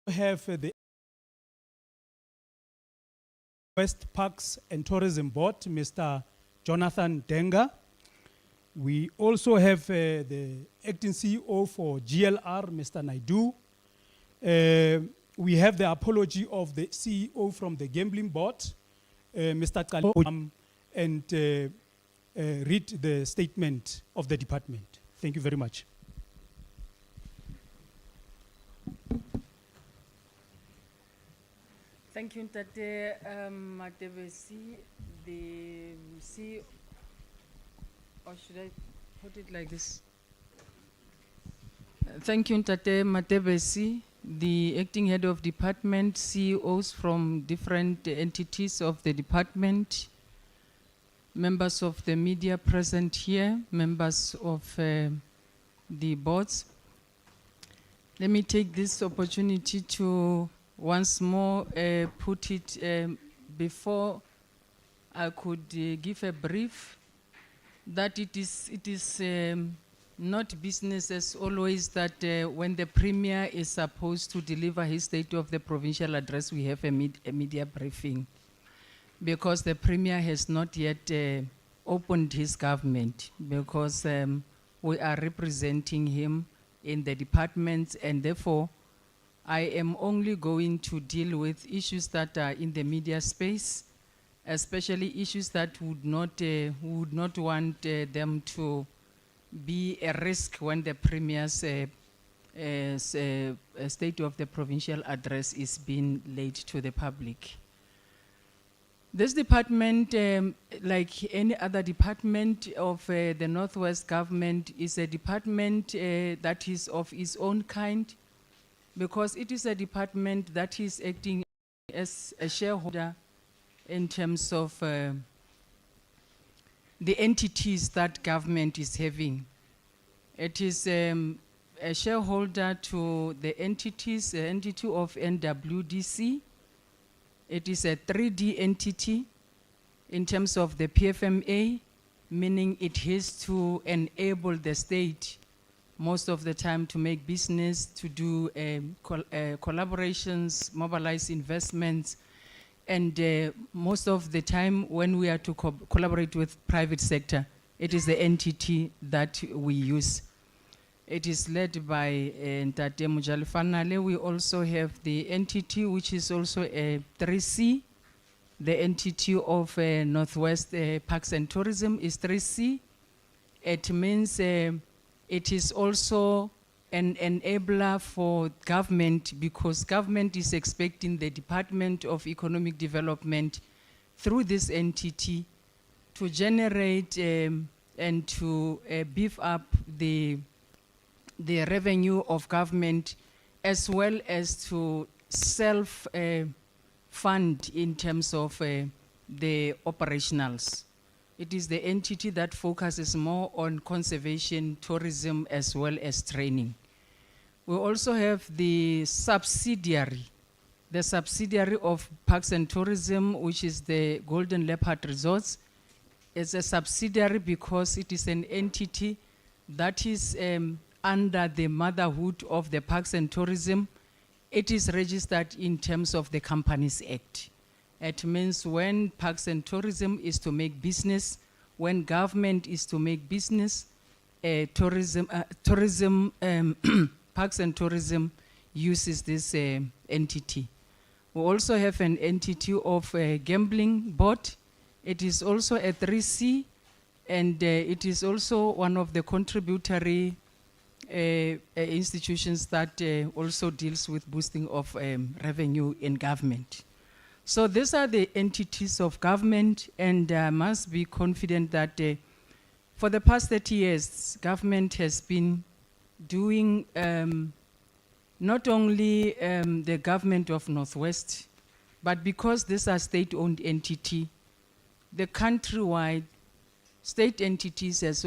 We have the West Parks and Tourism Board, Mr. Jonathan Denga. We also have the acting CEO for GLR, Mr. Naidu. We have the apology of the CEO from the Gambling Board, Mr. Kalo, and read the statement of the department. Thank you very much. Thank you, Ntate Matebesi, the CEO, or should I put it like this? Thank you, Ntate Matebesi, the acting head of department, CEOs from different entities of the department, members of the media present here, members of the boards. Let me take this opportunity to once more put it before I could give a brief that it is not business as always that when the Premier is supposed to deliver his State of the Provincial Address, we have a media briefing, because the Premier has not yet opened his government, because we are representing him in the departments, and therefore I am only going to deal with issues that are in the media space, especially issues that would not want them to be a risk when the Premier's State of the Provincial Address is being laid to the public. This department, like any other department of the Northwest government, is a department that is of its own kind, because it is a department that is acting as a shareholder in terms of the entities that government is having. It is a shareholder to the entities, the entity of NWDC. It is a 3D entity in terms of the PFMA, meaning it has to enable the state most of the time to make business, to do collaborations, mobilize investments, and most of the time when we are to collaborate with private sector, it is the entity that we use. It is led by Ntate Mujalifanale. We also have the entity which is also a 3C. The entity of Northwest Parks and Tourism is 3C. It means it is also an enabler for government, because government is expecting the Department of Economic Development through this entity to generate and to beef up the revenue of government, as well as to self-fund in terms of the operationals. It is the entity that focuses more on conservation, tourism, as well as training. We also have the subsidiary of Parks and Tourism, which is the Golden Leopard Resorts. It's a subsidiary because it is an entity that is under the motherhood of the Parks and Tourism. It is registered in terms of the Companies Act. It means when Parks and Tourism is to make business, when government is to make business, Parks and Tourism uses this entity. We also have an entity of Gambling Board. It is also a 3C, and it is also one of the contributory institutions that also deals with boosting of revenue in government. So these are the entities of government, and I must be confident that for the past 30 years, government has been doing not only the government of Northwest, but because these are state-owned entity, the countrywide state entities is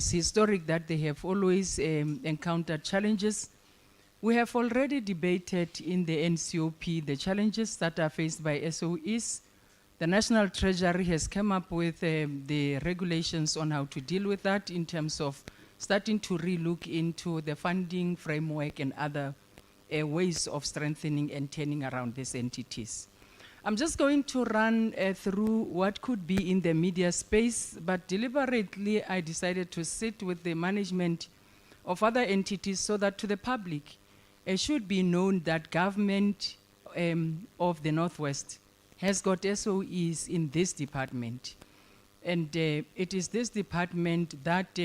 historic that they have always encountered challenges. We have already debated in the NCOP the challenges that are faced by SOEs. The National Treasury has come up with the regulations on how to deal with that in terms of starting to relook into the funding framework and other ways of strengthening and turning around these entities. I'm just going to run through what could be in the media space, but deliberately I decided to sit with the management of other entities so that to the public it should be known that government of the Northwest has got SOEs in this department. And it is this department that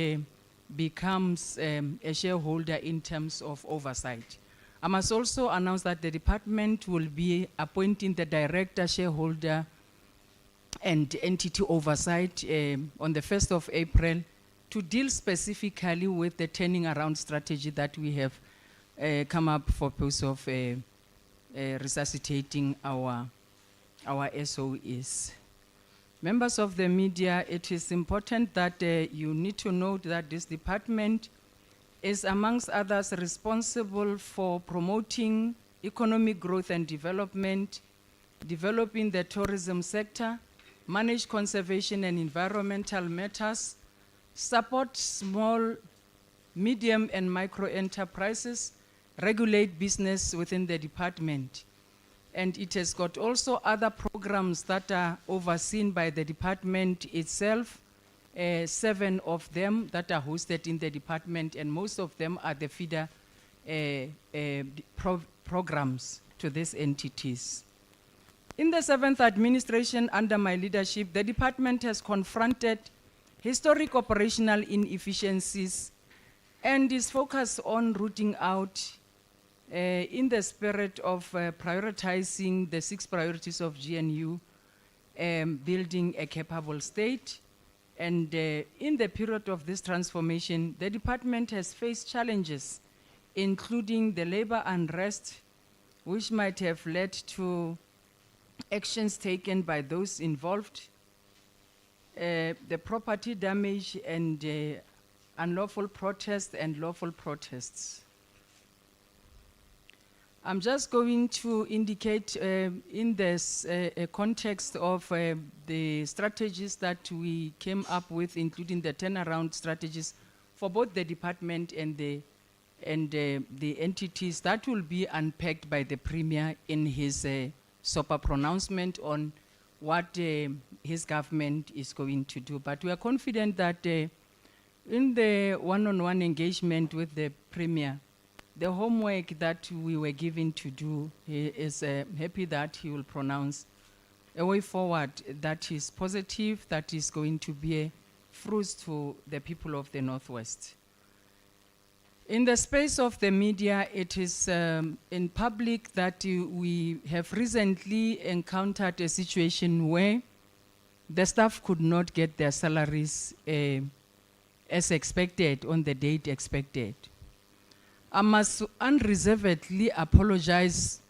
becomes a shareholder in terms of oversight. I must also announce that the department will be appointing the director, shareholder, and entity oversight on the 1st of April to deal specifically with the turning around strategy that we have come up for purpose of resuscitating our SOEs. Members of the media, it is important that you need to note that this department is amongst others responsible for promoting economic growth and development, developing the tourism sector, manage conservation and environmental matters, support small, medium and micro enterprises, regulate business within the department. And it has got also other programs that are overseen by the department itself, 7 of them that are hosted in the department, and most of them are the feeder programs to these entities. In the 7th administration under my leadership, the department has confronted historic operational inefficiencies and is focused on rooting out in the spirit of prioritizing the 6 priorities of GNU, building a capable state. And in the period of this transformation, the department has faced challenges, including the labor unrest, which might have led to actions taken by those involved, the property damage and unlawful protests and lawful protests. I'm just going to indicate in this context of the strategies that we came up with, including the turnaround strategies for both the department and the entities that will be unpacked by the Premier in his SOPA pronouncement on what his government is going to do. But we are confident that in the one-on-one engagement with the Premier, the homework that we were given to do, he is happy that he will pronounce a way forward that is positive, that is going to be fruits to the people of the Northwest. In the space of the media, it is in public that we have recently encountered a situation where the staff could not get their salaries as expected on the date expected. I must unreservedly apologize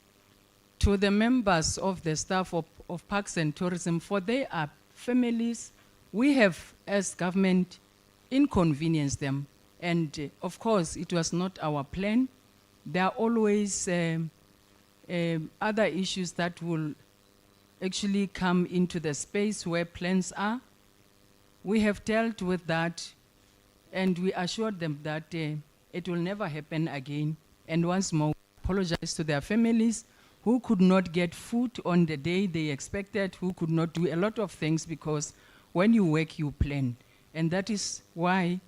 to the members of the staff of Parks and Tourism, for they are families. We have, as government, inconvenienced them. And of course, it was not our plan. There are always other issues that will actually come into the space where plans are. We have dealt with that, and we assured them that it will never happen again. And once more, apologize to their families who could not get food on the day they expected, who could not do a lot of things, because when you work, you plan. And that is why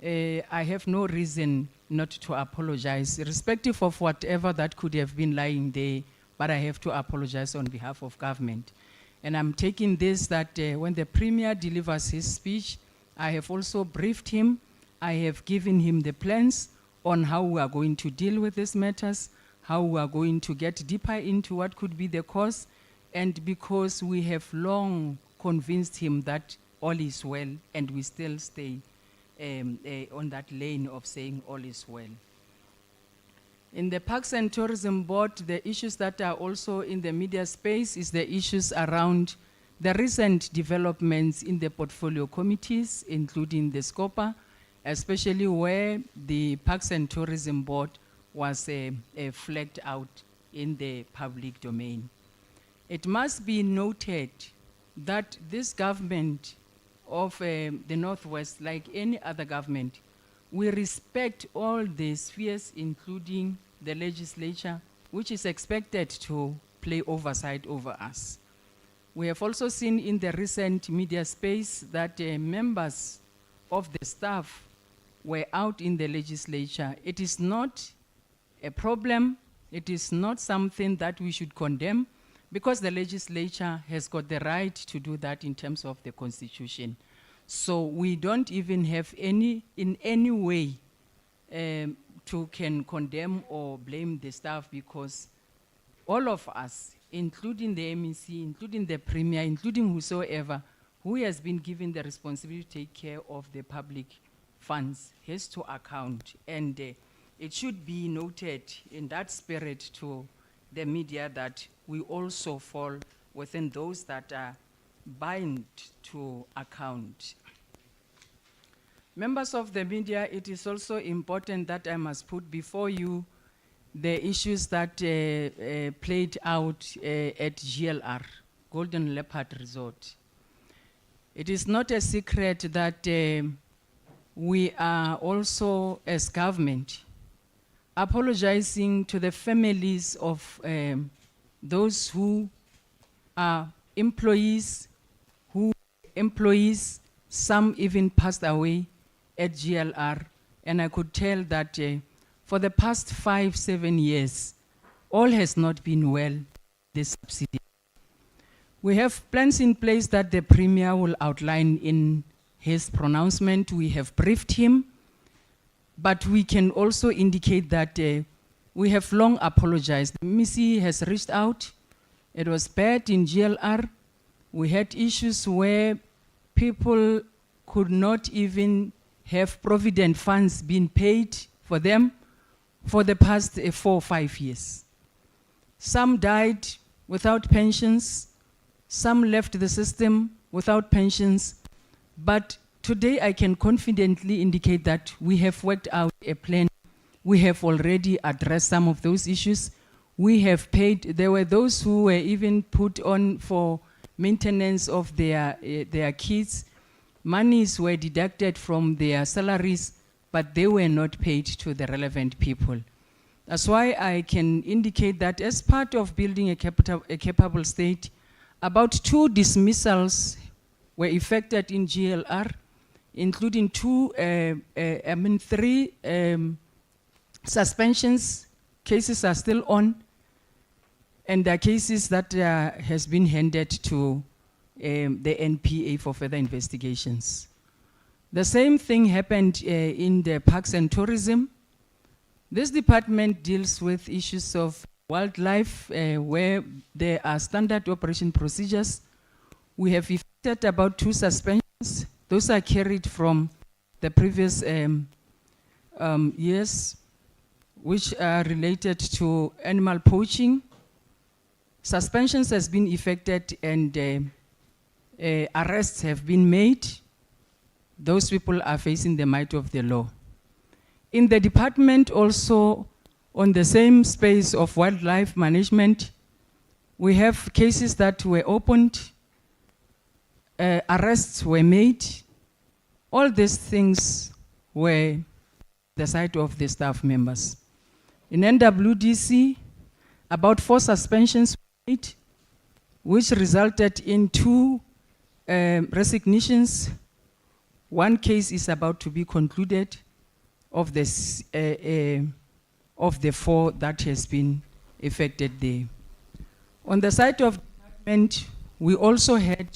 I have no reason not to apologize, irrespective of whatever that could have been lying there, but I have to apologize on behalf of government. And I'm taking this that when the Premier delivers his speech, I have also briefed him. I have given him the plans on how we are going to deal with these matters, how we are going to get deeper into what could be the cause, and because we have long convinced him that all is well, and we still stay on that lane of saying all is well. In the Parks and Tourism Board, the issues that are also in the media space is the issues around the recent developments in the portfolio committees, including the SCOPA, especially where the Parks and Tourism Board was flagged out in the public domain. It must be noted that this government of the Northwest, like any other government, we respect all the spheres, including the legislature, which is expected to play oversight over us. We have also seen in the recent media space that members of the staff were out in the legislature. It is not a problem. It is not something that we should condemn, because the legislature has got the right to do that in terms of the Constitution. So we don't even have in any way to can condemn or blame the staff, because all of us, including the MEC, including the Premier, including whosoever who has been given the responsibility to take care of the public funds, has to account. And it should be noted in that spirit to the media that we also fall within those that are bound to account. Members of the media, it is also important that I must put before you the issues that played out at GLR, Golden Leopard Resort. It is not a secret that we are also, as government, apologizing to the families of those who are employees, some even passed away at GLR. And I could tell that for the past 5-7 years, all has not been well, this subsidy. We have plans in place that the Premier will outline in his pronouncement. We have briefed him, but we can also indicate that we have long apologized. The MEC has reached out. It was bad in GLR. We had issues where people could not even have provident funds being paid for them for the past 4 or 5 years. Some died without pensions. Some left the system without pensions. But today I can confidently indicate that we have worked out a plan. We have already addressed some of those issues. We have paid. There were those who were even put on for maintenance of their kids. Monies were deducted from their salaries, but they were not paid to the relevant people. That's why I can indicate that as part of building a capable state, about 2 dismissals were effected in GLR, including 3 suspensions. Cases are still on, and there are cases that has been handed to the NPA for further investigations. The same thing happened in the Parks and Tourism. This department deals with issues of wildlife where there are standard operation procedures. We have effected about 2 suspensions. Those are carried from the previous years, which are related to animal poaching. Suspensions has been effected and arrests have been made. Those people are facing the might of the law. In the department also, on the same space of wildlife management, we have cases that were opened, arrests were made. All these things were the side of the staff members. In NWDC, about 4 suspensions were made, which resulted in 2 resignations. 1 case is about to be concluded of the 4 that has been affected there. On the side of department, we also had,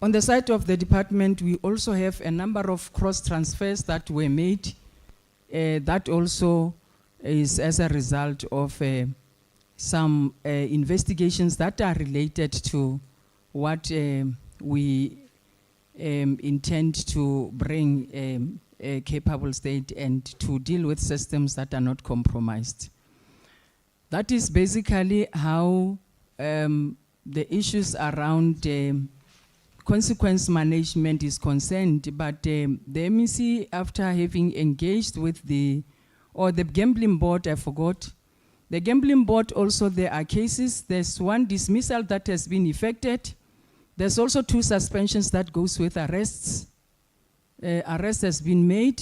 on the side of the department, we also have a number of cross transfers that were made. That also is as a result of some investigations that are related to what we intend to bring a capable state and to deal with systems that are not compromised. That is basically how the issues around consequence management is concerned. But the MEC, after having engaged with the gambling board, I forgot. The gambling board also, there are cases. There's 1 dismissal that has been effected. There's also 2 suspensions that goes with arrests. Arrest has been made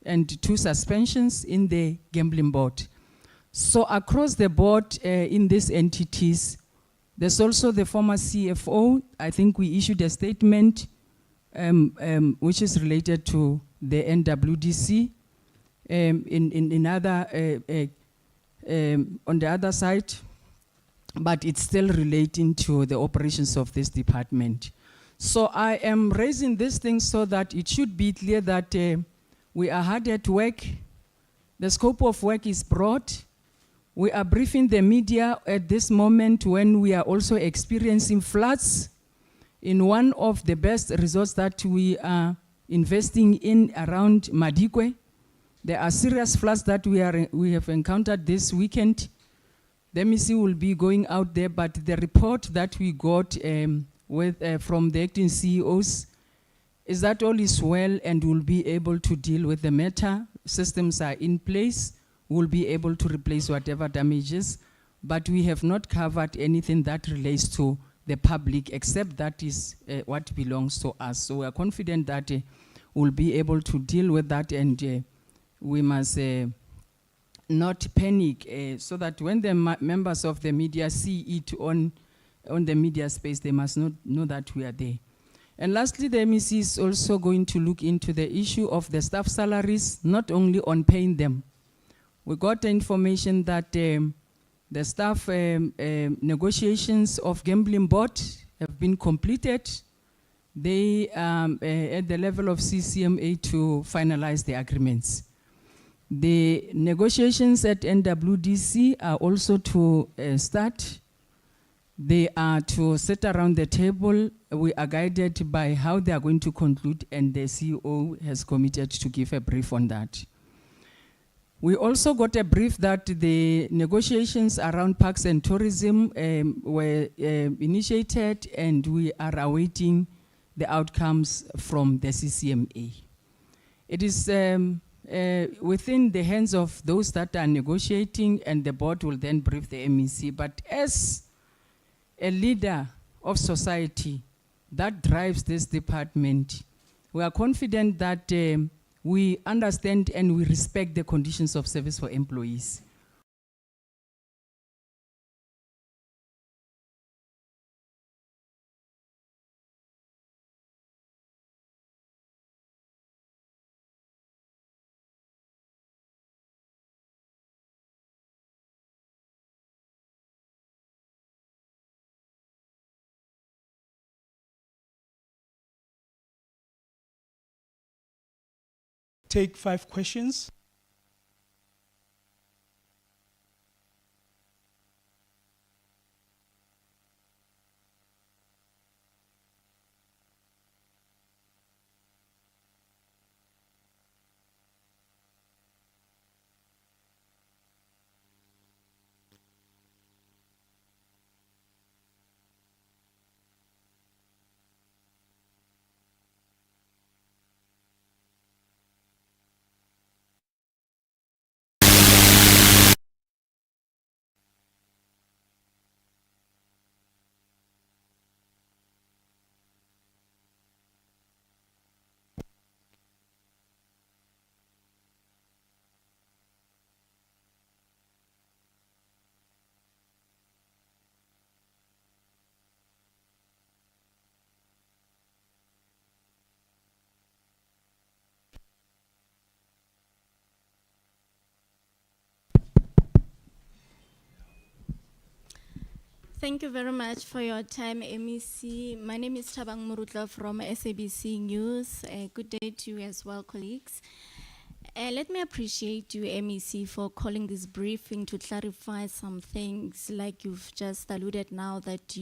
and 2 suspensions in the gambling board. So across the board in these entities, there's also the former CFO. I think we issued a statement which is related to the NWDC. In other, on the other side, but it's still relating to the operations of this department. So I am raising this thing so that it should be clear that we are hard at work. The scope of work is broad. We are briefing the media at this moment when we are also experiencing floods in one of the best resorts that we are investing in around Madikwe. There are serious floods that we have encountered this weekend. The MEC will be going out there, but the report that we got from the acting CEOs is that all is well and we'll be able to deal with the matter. Systems are in place. We'll be able to replace whatever damages, but we have not covered anything that relates to the public, except that is what belongs to us. So we are confident that we'll be able to deal with that, and we must not panic, so that when the members of the media see it on the media space, they must not know that we are there. And lastly, the MEC is also going to look into the issue of the staff salaries, not only on paying them. We got the information that the staff negotiations of gambling board have been completed. They at the level of CCMA to finalize the agreements. The negotiations at NWDC are also to start. They are to sit around the table. We are guided by how they are going to conclude, and the CEO has committed to give a brief on that. We also got a brief that the negotiations around parks and tourism were initiated, and we are awaiting the outcomes from the CCMA. It is within the hands of those that are negotiating, and the board will then brief the MEC. But as a leader of society that drives this department, we are confident that we understand and we respect the conditions of service for employees. Take 5 questions. Thank you very much for your time, MEC. My name is Thabang Murutla from SABC News. Good day to you as well, colleagues. Let me appreciate you, MEC, for calling this briefing to clarify some things, like you've just alluded now that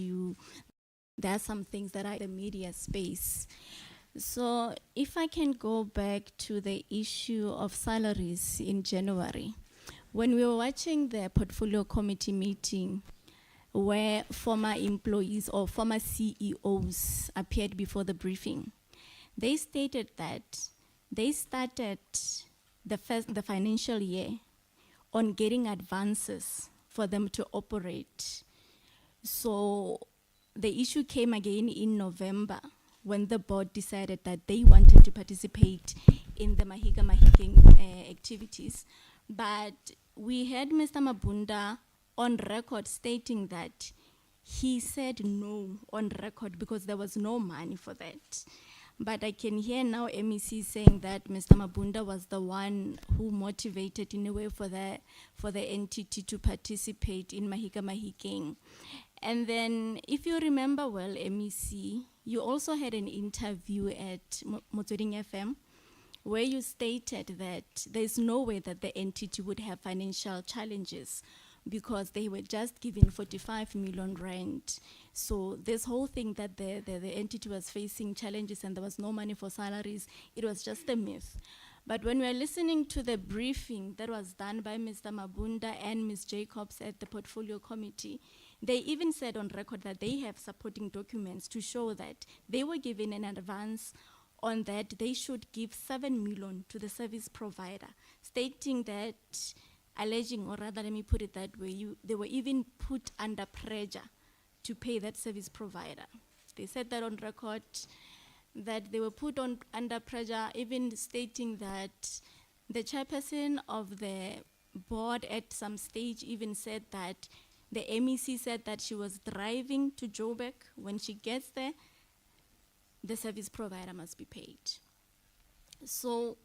there are some things that are in the media space. So if I can go back to the issue of salaries in January, when we were watching the portfolio committee meeting, where former employees or former CEOs appeared before the briefing, they stated that they started the financial year on getting advances for them to operate. So the issue came again in November when the board decided that they wanted to participate in the Mahikeng activities. But we had Mr. Mabunda on record stating that he said no on record because there was no money for that. But I can hear now MEC saying that Mr. Mabunda was the one who motivated in a way for the entity to participate in Mahikeng. And then, if you remember well, MEC, you also had an interview at Motsweding FM where you stated that there's no way that the entity would have financial challenges because they were just given 45 million rand. So this whole thing that the entity was facing challenges and there was no money for salaries, it was just a myth. But when we are listening to the briefing that was done by Mr. Mabunda and Ms. Jacobs at the portfolio committee, they even said on record that they have supporting documents to show that they were given an advance on that they should give 7 million to the service provider, stating that, alleging, or rather let me put it that way, they were even put under pressure to pay that service provider. They said that on record, that they were put under pressure, even stating that the chairperson of the board at some stage even said that the MEC said that she was driving to Joburg. When she gets there, the service provider must be paid. So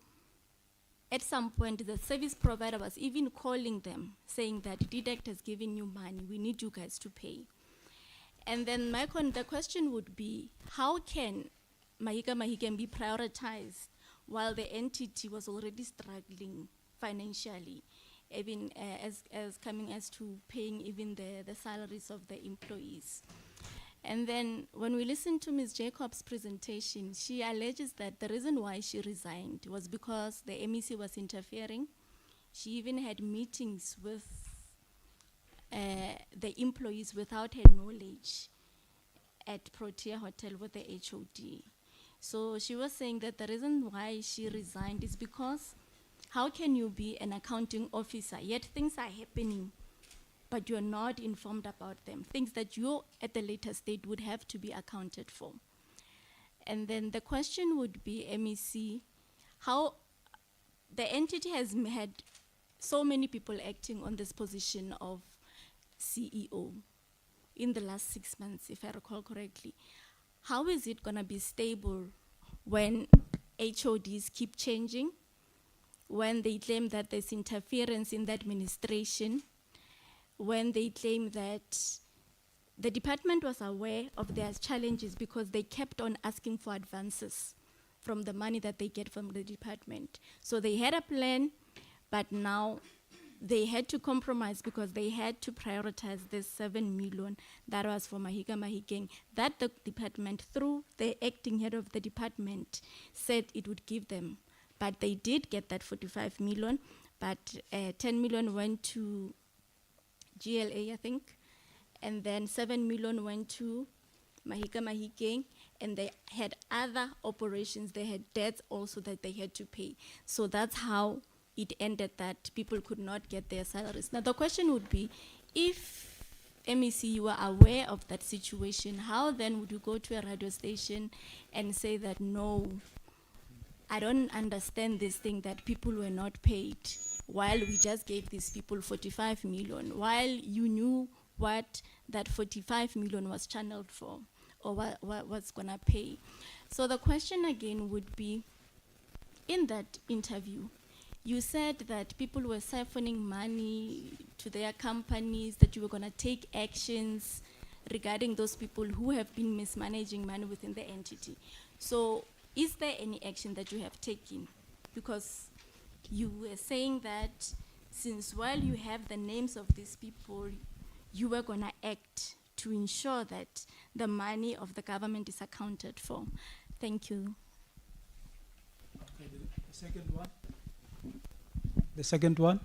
at some point, the service provider was even calling them, saying that dept has given you money, we need you guys to pay. And then the question would be, how can Mahikeng be prioritized while the entity was already struggling financially, even as coming as to paying even the salaries of the employees? And then when we listen to Ms. Jacobs' presentation, she alleges that the reason why she resigned was because the MEC was interfering. She even had meetings with the employees without her knowledge at Protea Hotel with the HOD. So she was saying that the reason why she resigned is because how can you be an accounting officer, yet things are happening, but you're not informed about them, things that you at the later stage would have to be accounted for. And then the question would be, MEC, how the entity has had so many people acting on this position of CEO in the last 6 months, if I recall correctly. How is it gonna be stable when HODs keep changing, when they claim that there's interference in the administration, when they claim that the department was aware of their challenges because they kept on asking for advances from the money that they get from the department. So they had a plan, but now they had to compromise because they had to prioritize this 7 million that was for Mahikeng, that the department, through the acting head of the department, said it would give them. But they did get that 45 million, but 10 million went to GLA, I think, and then 7 million went to Mahikeng, and they had other operations, they had debts also that they had to pay. So that's how it ended, that people could not get their salaries. Now the question would be, if MEC, you were aware of that situation, how then would you go to a radio station and say that, no, I don't understand this thing that people were not paid, while we just gave these people 45 million, while you knew what that 45 million was channeled for, or what was gonna pay? So the question again would be, in that interview, you said that people were siphoning money to their companies, that you were gonna take actions regarding those people who have been mismanaging money within the entity. So is there any action that you have taken? Because you were saying that since while you have the names of these people, you were gonna act to ensure that the money of the government is accounted for. Thank you. Okay, the second one. The second one.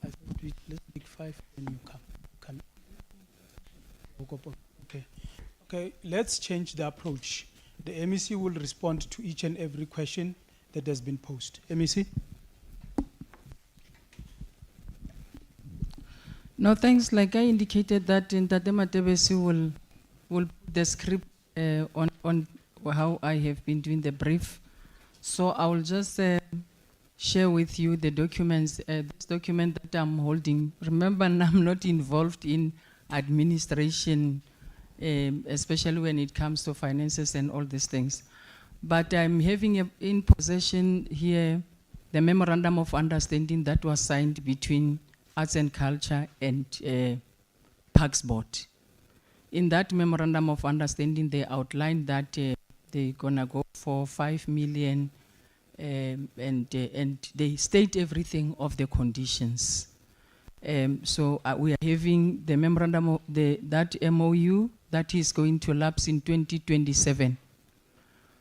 I think let's pick 5 and you come. Okay. Okay, let's change the approach. The MEC will respond to each and every question that has been posed. MEC? No, thanks. Like I indicated that in Tate Matebesi will put the script on how I have been doing the brief. So I will just share with you the documents, this document that I'm holding. Remember, I'm not involved in administration, especially when it comes to finances and all these things. But I'm having in possession here the memorandum of understanding that was signed between Arts and Culture and Parks Board. In that memorandum of understanding, they outlined that they're gonna go for 5 million, and they state everything of the conditions. So we are having the memorandum of that MOU that is going to lapse in 2027.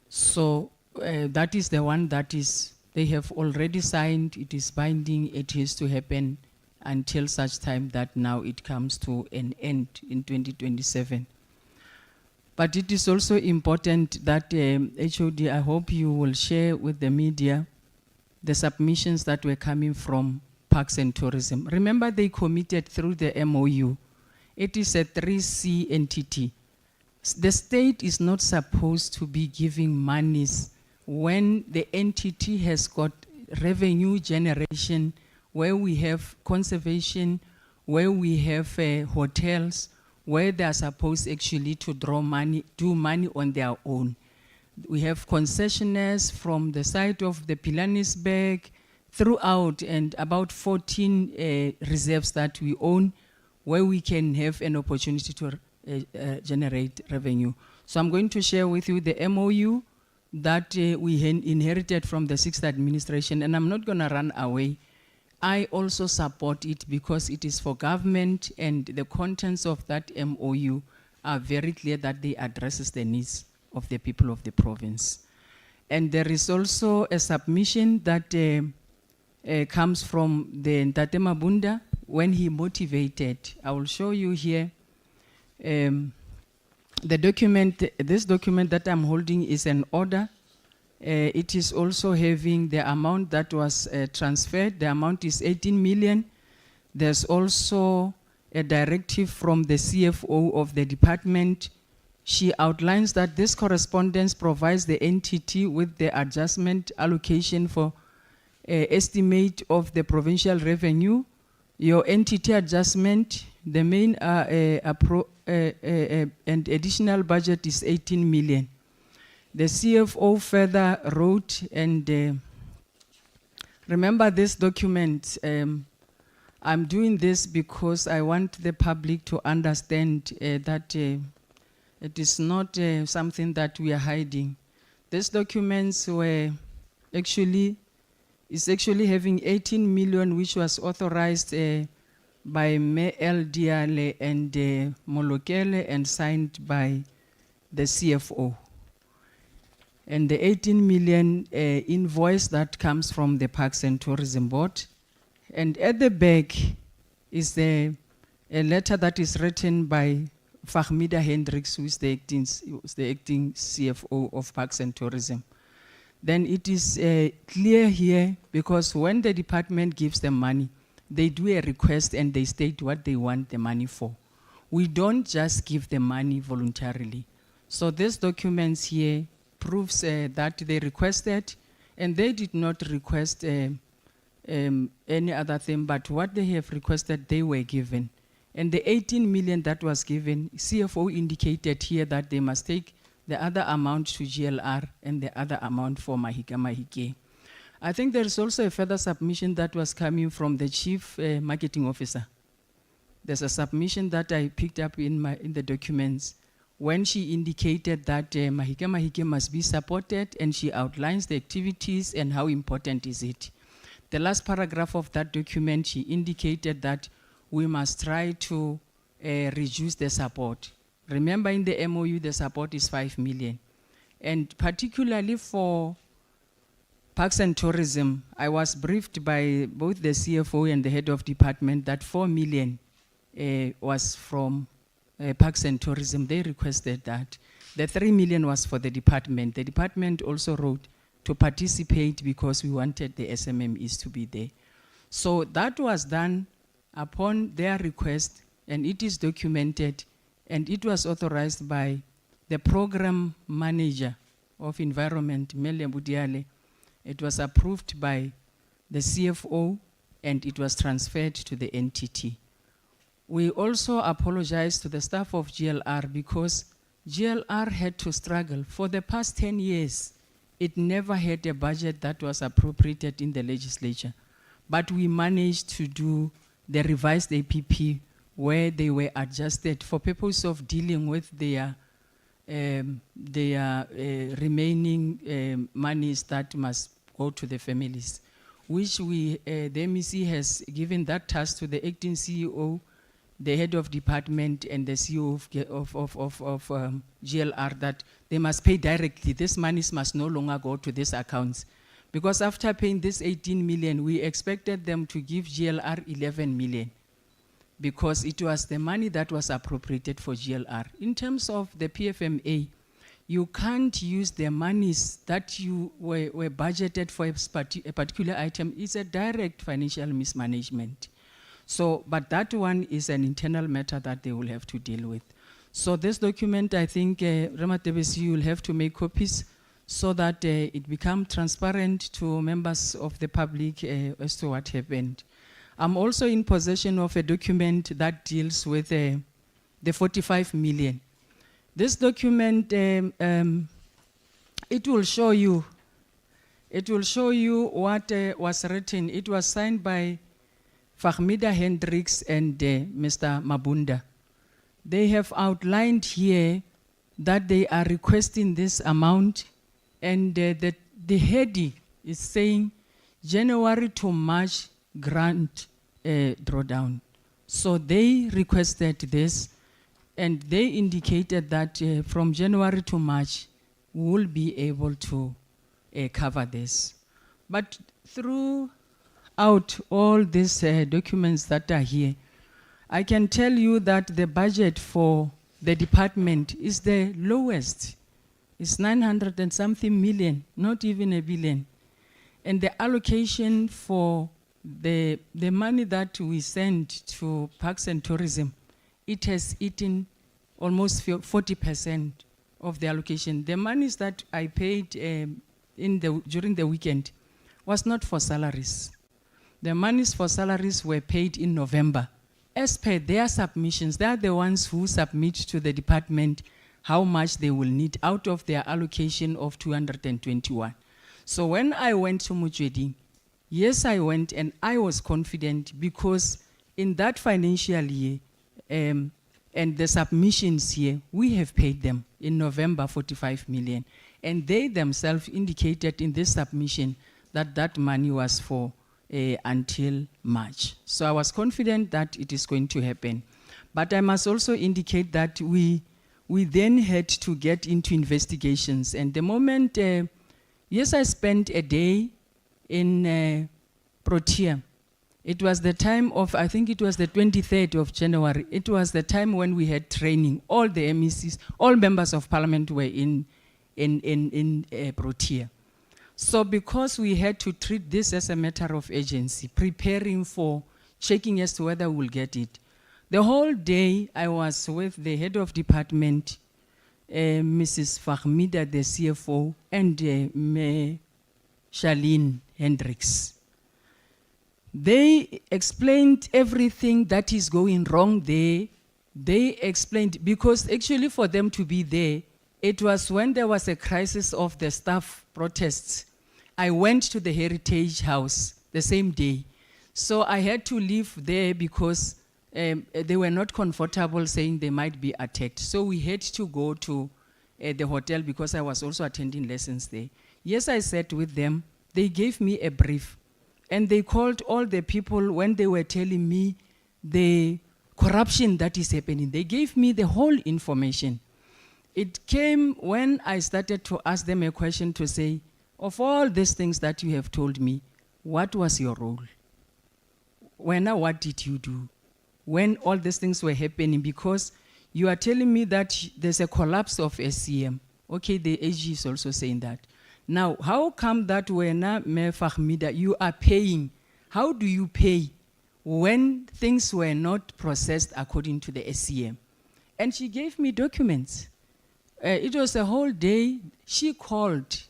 So that is the one that is, they have already signed, it is binding, it has to happen until such time that now it comes to an end in 2027. But it is also important that HOD, I hope you will share with the media the submissions that were coming from Parks and Tourism. Remember, they committed through the MOU. It is a 3C entity. The state is not supposed to be giving monies when the entity has got revenue generation, where we have conservation, where we have hotels, where they are supposed actually to draw money, do money on their own. We have concessionaires from the side of the Pilanesberg throughout, and about 14 reserves that we own, where we can have an opportunity to generate revenue. So I'm going to share with you the MOU that we inherited from the 6th administration, and I'm not going to run away. I also support it because it is for government, and the contents of that MOU are very clear that they addresses the needs of the people of the province. And there is also a submission that comes from the Ntate Mabunda when he motivated. I will show you here. The document, this document that I'm holding is an order. It is also having the amount that was transferred. The amount is 18 million. There's also a directive from the CFO of the department. She outlines that this correspondence provides the entity with the adjustment allocation for estimate of the provincial revenue. Your entity adjustment, the main and additional budget is 18 million. The CFO further wrote, and remember this document, I'm doing this because I want the public to understand that it is not something that we are hiding. These documents were actually, is actually having 18 million, which was authorized by L. Diale and Molokele and signed by the CFO. And the 18 million invoice that comes from the Parks and Tourism Board. And at the back is a letter that is written by Fahmida Hendricks, who is the acting CFO of Parks and Tourism. Then it is clear here, because when the department gives them money, they do a request and they state what they want the money for. We don't just give the money voluntarily. So these documents here proves that they requested, and they did not request any other thing, but what they have requested, they were given. And the 18 million that was given, CFO indicated here that they must take the other amount to GLR and the other amount for Mahike. I think there is also a further submission that was coming from the Chief Marketing Officer. There's a submission that I picked up in the documents when she indicated that Mahike must be supported, and she outlines the activities and how important is it. The last paragraph of that document, she indicated that we must try to reduce the support. Remember, in the MOU, the support is 5 million. And particularly for Parks and Tourism, I was briefed by both the CFO and the head of department that 4 million was from Parks and Tourism. They requested that. The 3 million was for the department. The department also wrote to participate because we wanted the SMMEs to be there. So that was done upon their request, and it is documented, and it was authorized by the program manager of Environment, Mele Budiale, it was approved by the CFO and it was transferred to the NTT. We also apologize to the staff of GLR because GLR had to struggle. For the past 10 years, it never had a budget that was appropriated in the legislature. But we managed to do the revised APP where they were adjusted for purpose of dealing with their remaining monies that must go to the families, which the MEC has given that task to the acting CEO, the head of department, and the CEO of GLR, that they must pay directly. This monies must no longer go to these accounts. Because after paying this 18 million, we expected them to give GLR 11 million. Because it was the money that was appropriated for GLR. In terms of the PFMA, you can't use the monies that you were budgeted for a particular item. It's a direct financial mismanagement. So, but that one is an internal matter that they will have to deal with. So this document, I think, Ramatebesi, you will have to make copies so that it becomes transparent to members of the public as to what happened. I'm also in possession of a document that deals with the 45 million. This document, it will show you what was written. It was signed by Fahmida Hendricks and Mr. Mabunda. They have outlined here that they are requesting this amount, and the heading is saying January to March grant drawdown. So they requested this, and they indicated that from January to March, we will be able to cover this. But throughout all these documents that are here, I can tell you that the budget for the department is the lowest. It's 900 and something million, not even a billion. And the allocation for the money that we send to Parks and Tourism, it has eaten almost 40% of the allocation. The monies that I paid during the weekend was not for salaries. The monies for salaries were paid in November. As per their submissions, they are the ones who submit to the department how much they will need out of their allocation of 221. So when I went to Mujedi, yes, I went and I was confident because in that financial year and the submissions here, we have paid them in November 45 million. And they themselves indicated in this submission that that money was for until March. So I was confident that it is going to happen. But I must also indicate that we then had to get into investigations. And the moment, yes, I spent a day in Protea. It was the time of, I think it was the 23rd of January. It was the time when we had training. All the MECs, all members of parliament were in Protea. So because we had to treat this as a matter of urgency, preparing for checking as to whether we'll get it, the whole day I was with the head of department, Mrs. Fahmida, the CFO, and Charlene Hendricks. They explained everything that is going wrong there. They explained, because actually for them to be there, it was when there was a crisis of the staff protests. I went to the Heritage House the same day. So I had to leave there because they were not comfortable saying they might be attacked. So we had to go to the hotel because I was also attending lessons there. Yes, I sat with them. They gave me a brief. And they called all the people when they were telling me the corruption that is happening. They gave me the whole information. It came when I started to ask them a question to say, of all these things that you have told me, what was your role? What did you do? When all these things were happening, because you are telling me that there's a collapse of SCM. Okay, the AG is also saying that. Now, how come that when Fahmida, you are paying? How do you pay when things were not processed according to the SCM? And she gave me documents. It was a whole day. She called.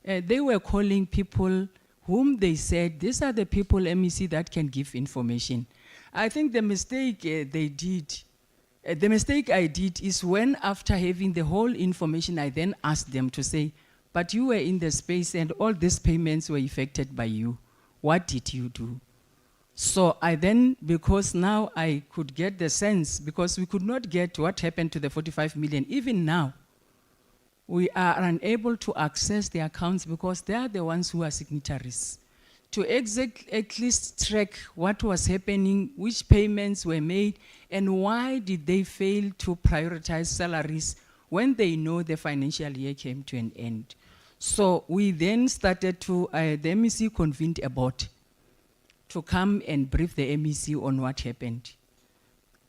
They were calling people whom they said, these are the people, MEC, that can give information. I think the mistake the mistake I did is when, after having the whole information, I then asked them to say, but you were in the space and all these payments were effected by you. What did you do? So I then, because now I could get the sense, because we could not get what happened to the 45 million, even now, we are unable to access the accounts because they are the ones who are signatories. To at least track what was happening, which payments were made, and why did they fail to prioritize salaries when they know the financial year came to an end. So we then started to, the MEC convened a board to come and brief the MEC on what happened.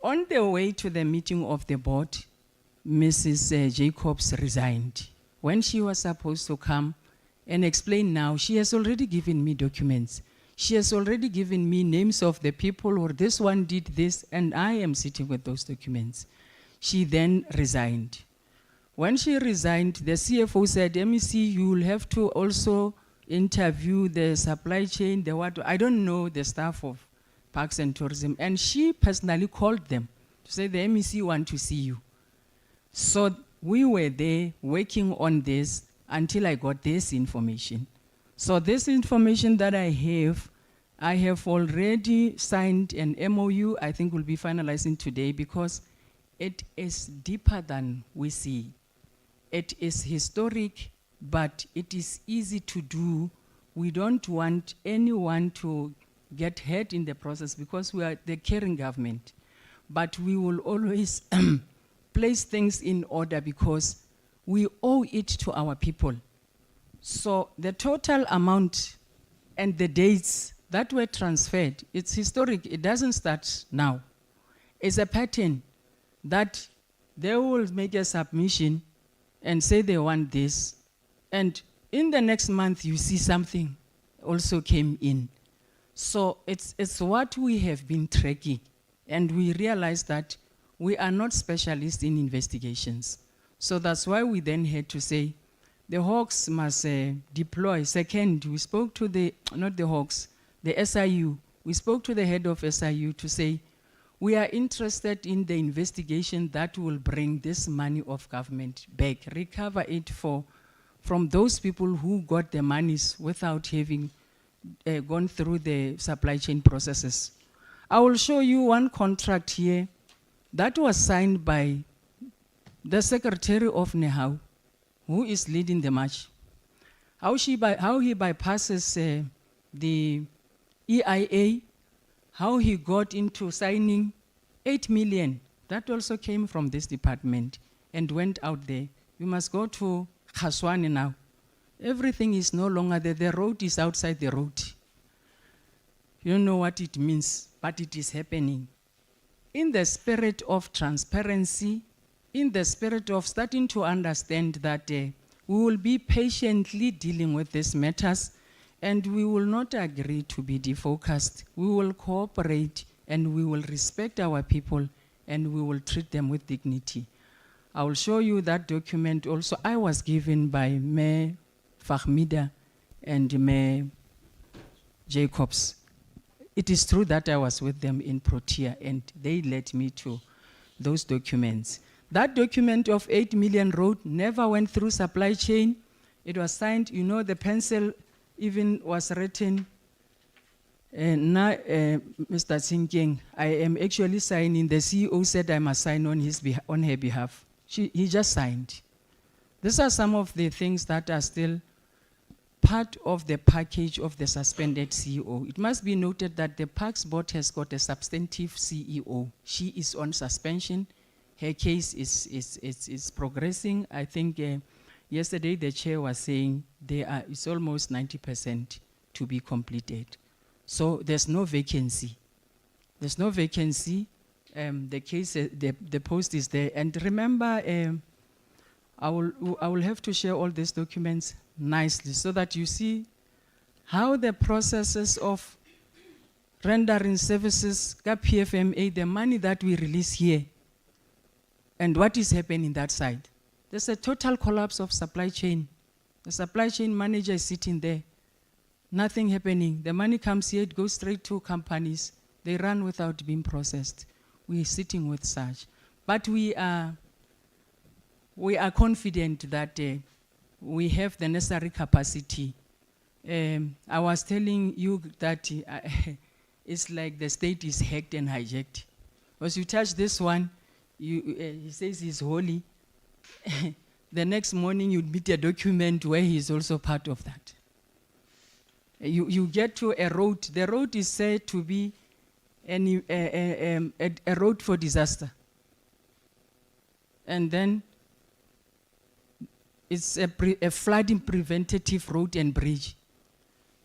On the way to the meeting of the board, Mrs. Jacobs resigned. When she was supposed to come and explain now, she has already given me documents. She has already given me names of the people, or this one did this, and I am sitting with those documents. She then resigned. When she resigned, the CFO said, MEC, you will have to also interview the supply chain, the what, I don't know the staff of Parks and Tourism. And she personally called them to say, the MEC want to see you. So we were there working on this until I got this information. So this information that I have already signed an MOU, I think we'll be finalizing today, because it is deeper than we see. It is historic, but it is easy to do. We don't want anyone to get hurt in the process because we are the caring government. But we will always place things in order because we owe it to our people. So the total amount and the dates that were transferred, it's historic, it doesn't start now. It's a pattern that they will make a submission and say they want this, and in the next month you see something also came in. So it's what we have been tracking, and we realize that we are not specialists in investigations. So that's why we then had to say, the Hawks must deploy. Second, we spoke to the SIU. We spoke to the head of SIU to say, we are interested in the investigation that will bring this money of government back, recover it from those people who got the monies without having gone through the supply chain processes. I will show you one contract here that was signed by the Secretary of NEHAU, who is leading the march. How he bypasses the EIA, how he got into signing 8 million. That also came from this department and went out there. You must go to Khaswane now. Everything is no longer there. The road is outside the road. You don't know what it means, but it is happening. In the spirit of transparency, in the spirit of starting to understand that we will be patiently dealing with these matters, and we will not agree to be defocused. We will cooperate, and we will respect our people, and we will treat them with dignity. I will show you that document also. I was given by Mayor Fahmida and Mayor Jacobs. It is true that I was with them in Protea, and they led me to those documents. That document of 8 million road never went through supply chain. It was signed, you know, the pencil even was written, Mr. Tsinkeng, I am actually signing. The CEO said I must sign on her behalf. He just signed. These are some of the things that are still part of the package of the suspended CEO. It must be noted that the Parks Board has got a substantive CEO. She is on suspension. Her case is progressing. I think yesterday the chair was saying it's almost 90% to be completed. So there's no vacancy. There's no vacancy. The case, the post is there. And remember, I will have to share all these documents nicely so that you see how the processes of rendering services, PFMA, the money that we release here, and what is happening that side. There's a total collapse of supply chain. The supply chain manager is sitting there, nothing happening. The money comes here, it goes straight to companies. They run without being processed. We're sitting with such. But we are confident that we have the necessary capacity. I was telling you that it's like the state is hacked and hijacked. Once you touch this one, he says he's holy. The next morning you'd meet a document where he's also part of that. You get to a road. The road is said to be a road for disaster. And then it's a flooding preventative road and bridge.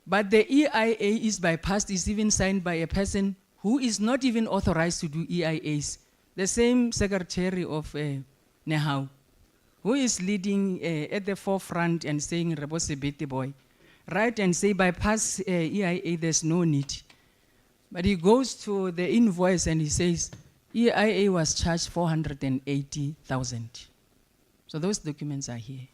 But the EIA is bypassed, is even signed by a person who is not even authorized to do EIAs. The same secretary of Nehau, who is leading at the forefront and saying, Rebose Bete boy, right, and say bypass EIA, there's no need. But he goes to the invoice and he says, EIA was charged 480,000. So those documents are here.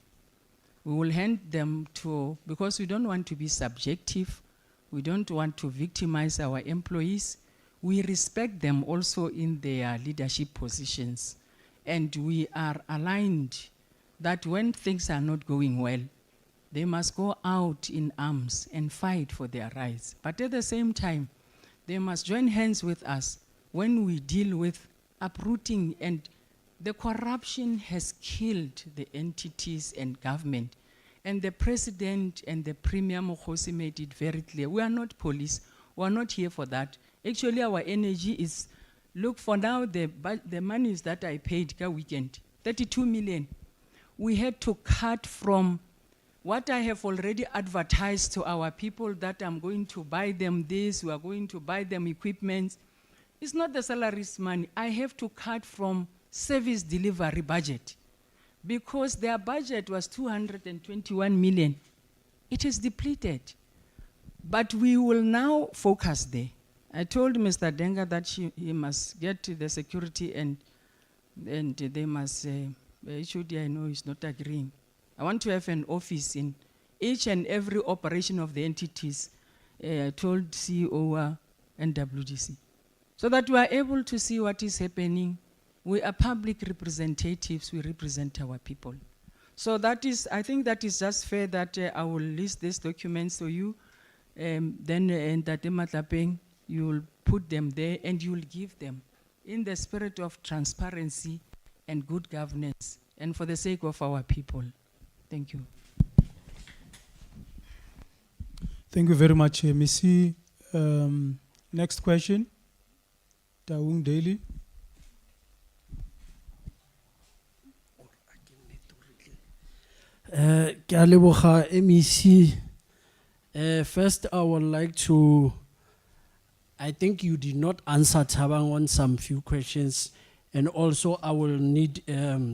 We will hand them to, because we don't want to be subjective, we don't want to victimize our employees. We respect them also in their leadership positions. And we are aligned that when things are not going well, they must go out in arms and fight for their rights. But at the same time, they must join hands with us when we deal with uprooting, and the corruption has killed the entities and government. And the president and the Premier Mokhosi made it very clear. We are not police. We are not here for that. Actually, our energy is, look, for now, the monies that I paid that weekend, 32 million. We had to cut from what I have already advertised to our people that I'm going to buy them this, we are going to buy them equipment. It's not the salaries money. I have to cut from service delivery budget because their budget was 221 million. It is depleted. But we will now focus there. I told Mr. Denga that he must get to the security and they must, HOD I know is not agreeing. I want to have an office in each and every operation of the entities. I told CEO and WDC. So that we are able to see what is happening. We are public representatives, we represent our people. So that is, I think that is just fair that I will list these documents to you. Then in Tatematapeng, you will put them there and you will give them in the spirit of transparency and good governance and for the sake of our people. Thank you. Thank you very much, MEC. Next question, Taung Daily. Ke a leboga MEC. First, I would like to, I think you did not answer Thabang on some few questions, and also I will need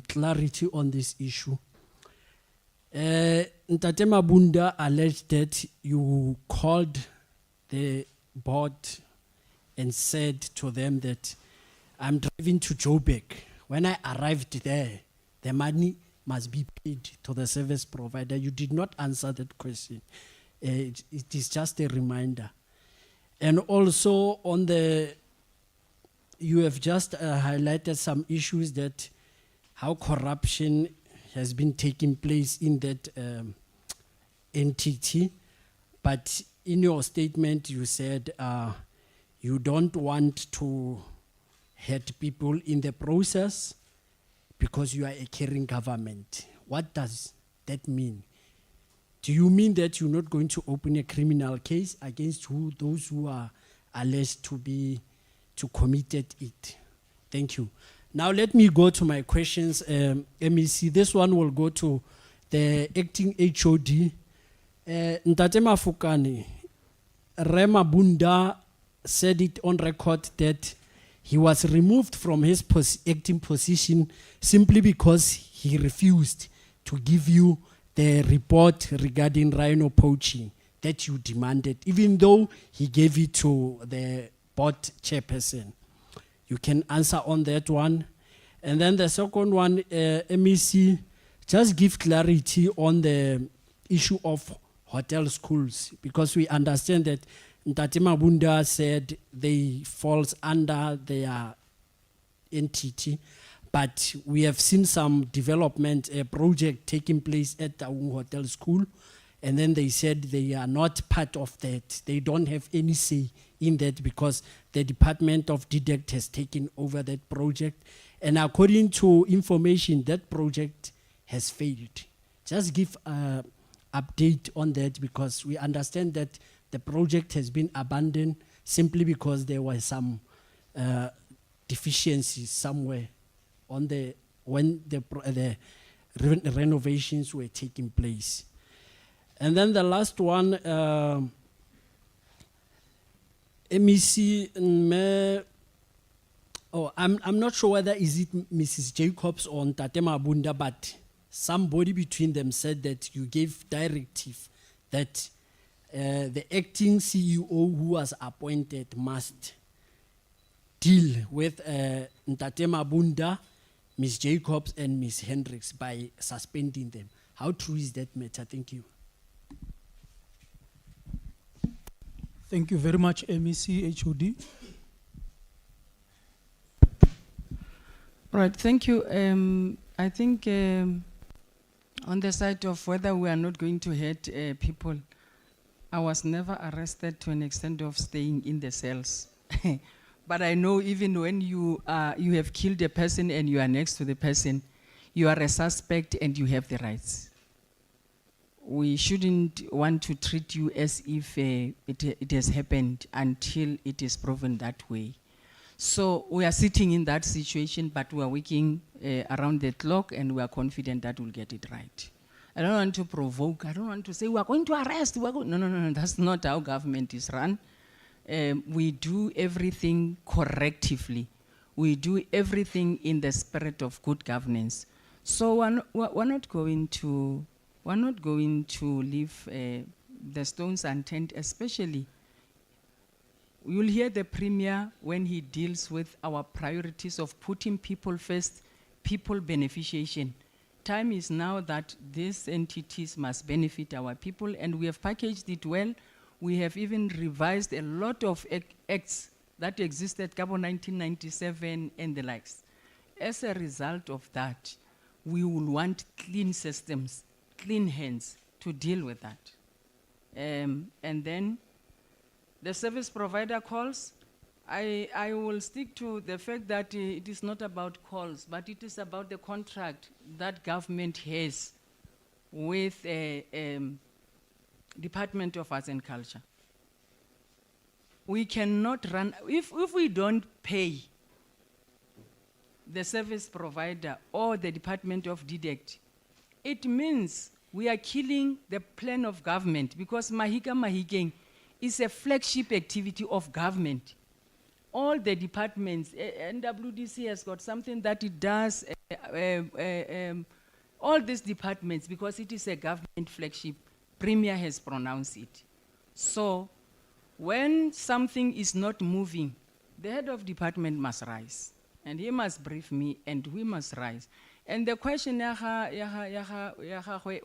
clarity on this issue. Ntate Mabunda alleged that you called the board and said to them that I'm driving to Joburg. When I arrived there, the money must be paid to the service provider. You did not answer that question. It is just a reminder. And also on the, you have just highlighted some issues that how corruption has been taking place in that entity. But in your statement, you said you don't want to hurt people in the process because you are a caring government. What does that mean? Do you mean that you're not going to open a criminal case against those who are alleged to committed it? Thank you. Now let me go to my questions, MEC. This one will go to the acting HOD. Ntate Mafokane, Rema Bunda said it on record that he was removed from his acting position simply because he refused to give you the report regarding rhino poaching that you demanded, even though he gave it to the board chairperson. You can answer on that one. And then the second one, MEC, just give clarity on the issue of hotel schools, because we understand that Ntate Mabunda said they falls under their entity, but we have seen some development, a project taking place at Taung Hotel School, and then they said they are not part of that. They don't have any say in that because the Department of dept has taken over that project. And according to information, that project has failed. Just give an update on that, because we understand that the project has been abandoned simply because there were some deficiencies somewhere on when the renovations were taking place. And then the last one, MEC, I'm not sure whether is it Mrs. Jacobs or Ntate Mabunda, but somebody between them said that you gave directive that the acting CEO who was appointed must deal with Ntate Mabunda, Ms. Jacobs, and Ms. Hendricks by suspending them. How true is that matter? Thank you. Thank you very much, MEC HOD. Right, thank you. I think on the side of whether we are not going to hurt people, I was never arrested to an extent of staying in the cells. But I know even when you have killed a person and you are next to the person, you are a suspect and you have the rights. We shouldn't want to treat you as if it has happened until it is proven that way. So we are sitting in that situation, but we are working around the clock, and we are confident that we'll get it right. I don't want to provoke. I don't want to say we are going to arrest. No. That's not how government is run. We do everything correctively. We do everything in the spirit of good governance. So we're not going to leave the stones unturned, especially. You'll hear the Premier when he deals with our priorities of putting people first, people beneficiation. Time is now that these entities must benefit our people, and we have packaged it well. We have even revised a lot of acts that existed, Cabo 1997 and the likes. As a result of that, we will want clean systems, clean hands to deal with that. And then the service provider calls, I will stick to the fact that it is not about calls, but it is about the contract that government has with Department of Arts and Culture. We cannot run, if we don't pay the service provider or the Department of dept, it means we are killing the plan of government, because Mahika Mahikeng is a flagship activity of government. All the departments, NWDC has got something that it does, all these departments, because it is a government flagship, Premier has pronounced it. So when something is not moving, the head of department must rise, and he must brief me, and we must rise. And the question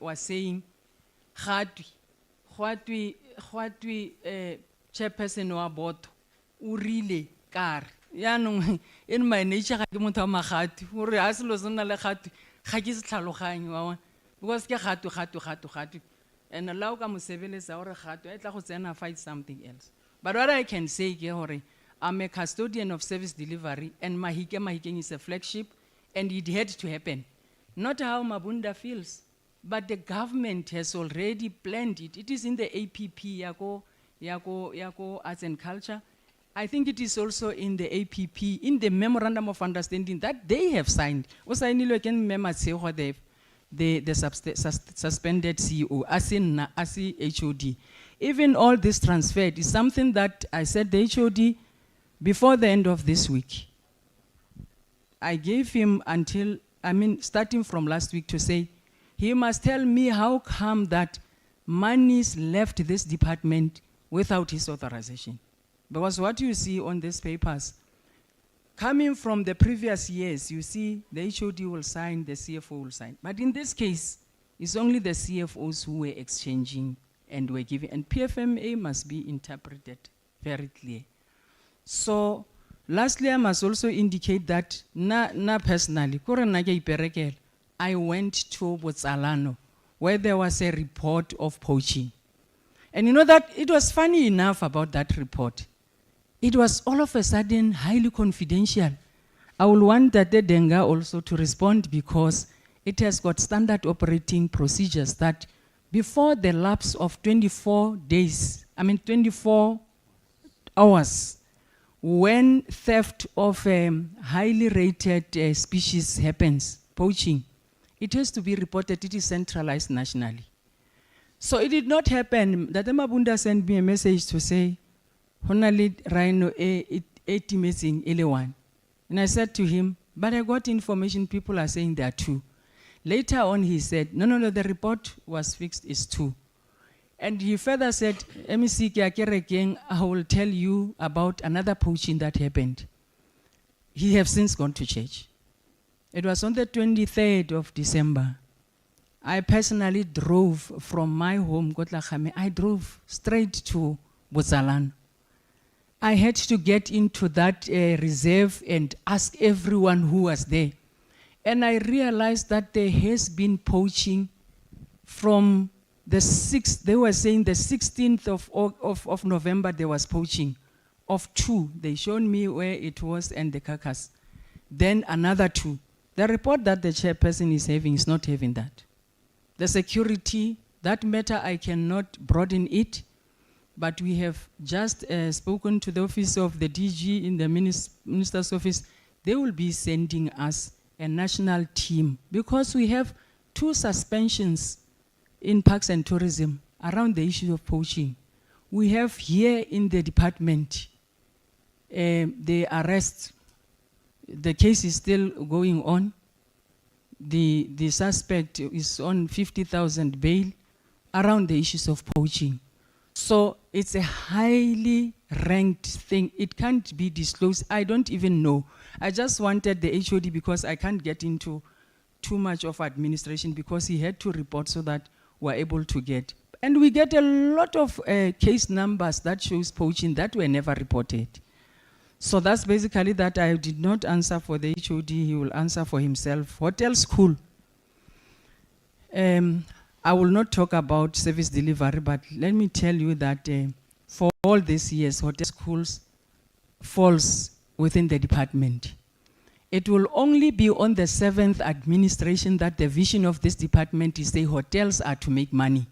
was saying, chairperson wa board, urile kar. Yanong in my nature, I don't have my heart. Uri aslos na le heart. Hagis talohain wawan. Because ke hatu. And allow ka musevele sa ore hatu. Etla ho tsena fight something else. But what I can say ke hore, I'm a custodian of service delivery, and Mahikeng is a flagship, and it had to happen. Not how Mabunda feels, but the government has already planned it. It is in the APP, Yako Arts and Culture. I think it is also in the APP, in the Memorandum of Understanding that they have signed. Also, I need to remember the suspended CEO, as HOD. Even all this transferred is something that I said the HOD before the end of this week. I gave him until, starting from last week, to say, he must tell me how come that monies left this department without his authorization. Because what you see on these papers, coming from the previous years, you see the HOD will sign, the CFO will sign. But in this case, it's only the CFOs who were exchanging and were giving, and PFMA must be interpreted very clear. So, lastly, I must also indicate that na personally, I went to Botsalano, where there was a report of poaching. And you know that it was funny enough about that report. It was all of a sudden highly confidential. I will want that the Denga also to respond, because it has got standard operating procedures that before the lapse of 24 hours, when theft of highly rated species happens, poaching, it has to be reported. It is centralized nationally. So it did not happen. That Mabunda sent me a message to say, Honali Rhino missing one. And I said to him, but I got information people are saying there are 2. Later on he said, no, the report was fixed, it's 2. And he further said, MEC, I will tell you about another poaching that happened. He have since gone to church. It was on the 23rd of December. I personally drove from my home, Kotlachame, I drove straight to Botsalano. I had to get into that reserve and ask everyone who was there. And I realized that there has been poaching from the 6th, they were saying the 16th of November there was poaching of 2. They showed me where it was and the carcass. Then another 2. The report that the chairperson is having is not having that. The security, that matter I cannot broaden it, but we have just spoken to the office of the DG in the minister's office. They will be sending us a national team, because we have 2 suspensions in parks and tourism around the issue of poaching. We have here in the department the arrest. The case is still going on. The suspect is on 50,000 bail around the issues of poaching. So it's a highly ranked thing. It can't be disclosed. I don't even know. I just wanted the HOD, because I can't get into too much of administration, because he had to report so that we're able to get. And we get a lot of case numbers that shows poaching that were never reported. So that's basically that. I did not answer for the HOD. He will answer for himself. Hotel school. I will not talk about service delivery, but let me tell you that for all these years, hotel schools falls within the department. It will only be on the 7th administration that the vision of this department is the hotels are to make money.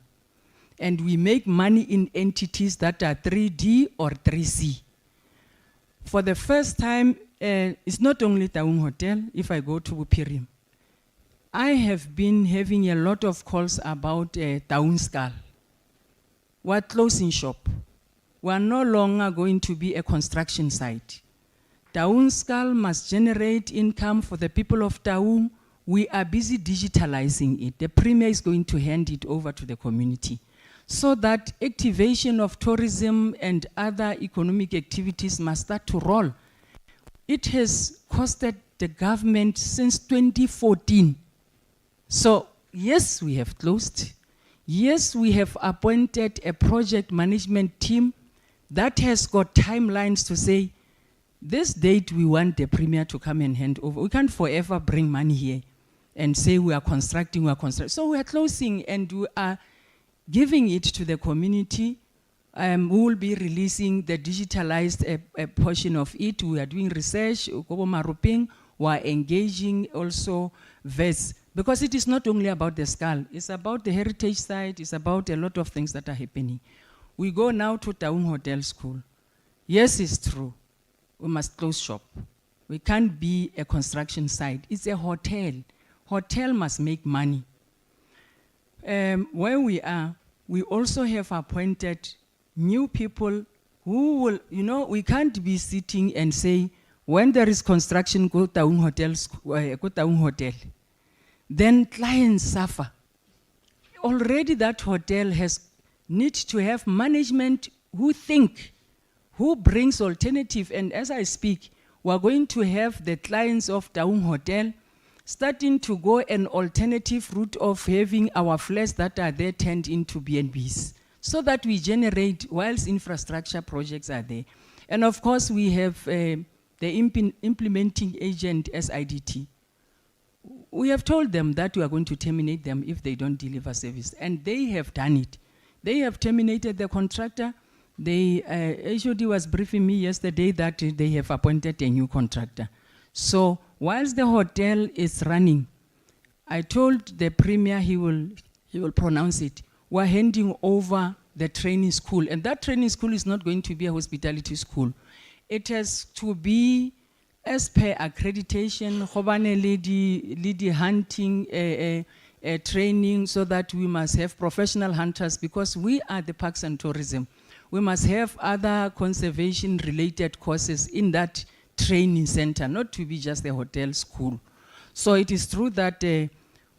And we make money in entities that are 3D or 3C. For the first time, it's not only Taung Hotel, if I go to Bupirim. I have been having a lot of calls about Taung Skal. We're closing shop. We're no longer going to be a construction site. Taung Skal must generate income for the people of Taung. We are busy digitalizing it. The Premier is going to hand it over to the community, so that activation of tourism and other economic activities must start to roll. It has costed the government since 2014. So, yes, we have closed. Yes, we have appointed a project management team that has got timelines to say, this date we want the Premier to come and hand over. We can't forever bring money here and say we are constructing. So we are closing and we are giving it to the community. We will be releasing the digitalized a portion of it. We are doing research. We are engaging also vets, because it is not only about the skull. It's about the heritage site. It's about a lot of things that are happening. We go now to Taung Hotel School. Yes, it's true. We must close shop. We can't be a construction site. It's a hotel. Hotel must make money. Where we are, we also have appointed new people who will, we can't be sitting and say, when there is construction, go Taung Hotel. Then clients suffer. Already that hotel needs to have management who brings alternative. And as I speak, we are going to have the clients of Daung Hotel starting to go an alternative route of having our flats that are there turned into B&Bs, so that we generate whilst infrastructure projects are there. And of course, we have the implementing agent SIDT. We have told them that we are going to terminate them if they don't deliver service, and they have done it. They have terminated the contractor. HOD was briefing me yesterday that they have appointed a new contractor. So whilst the hotel is running, I told the Premier he will pronounce it. We're handing over the training school, and that training school is not going to be a hospitality school. It has to be as per accreditation, lady hunting training, so that we must have professional hunters, because we are the parks and tourism. We must have other conservation related courses in that training center, not to be just a hotel school. So it is true that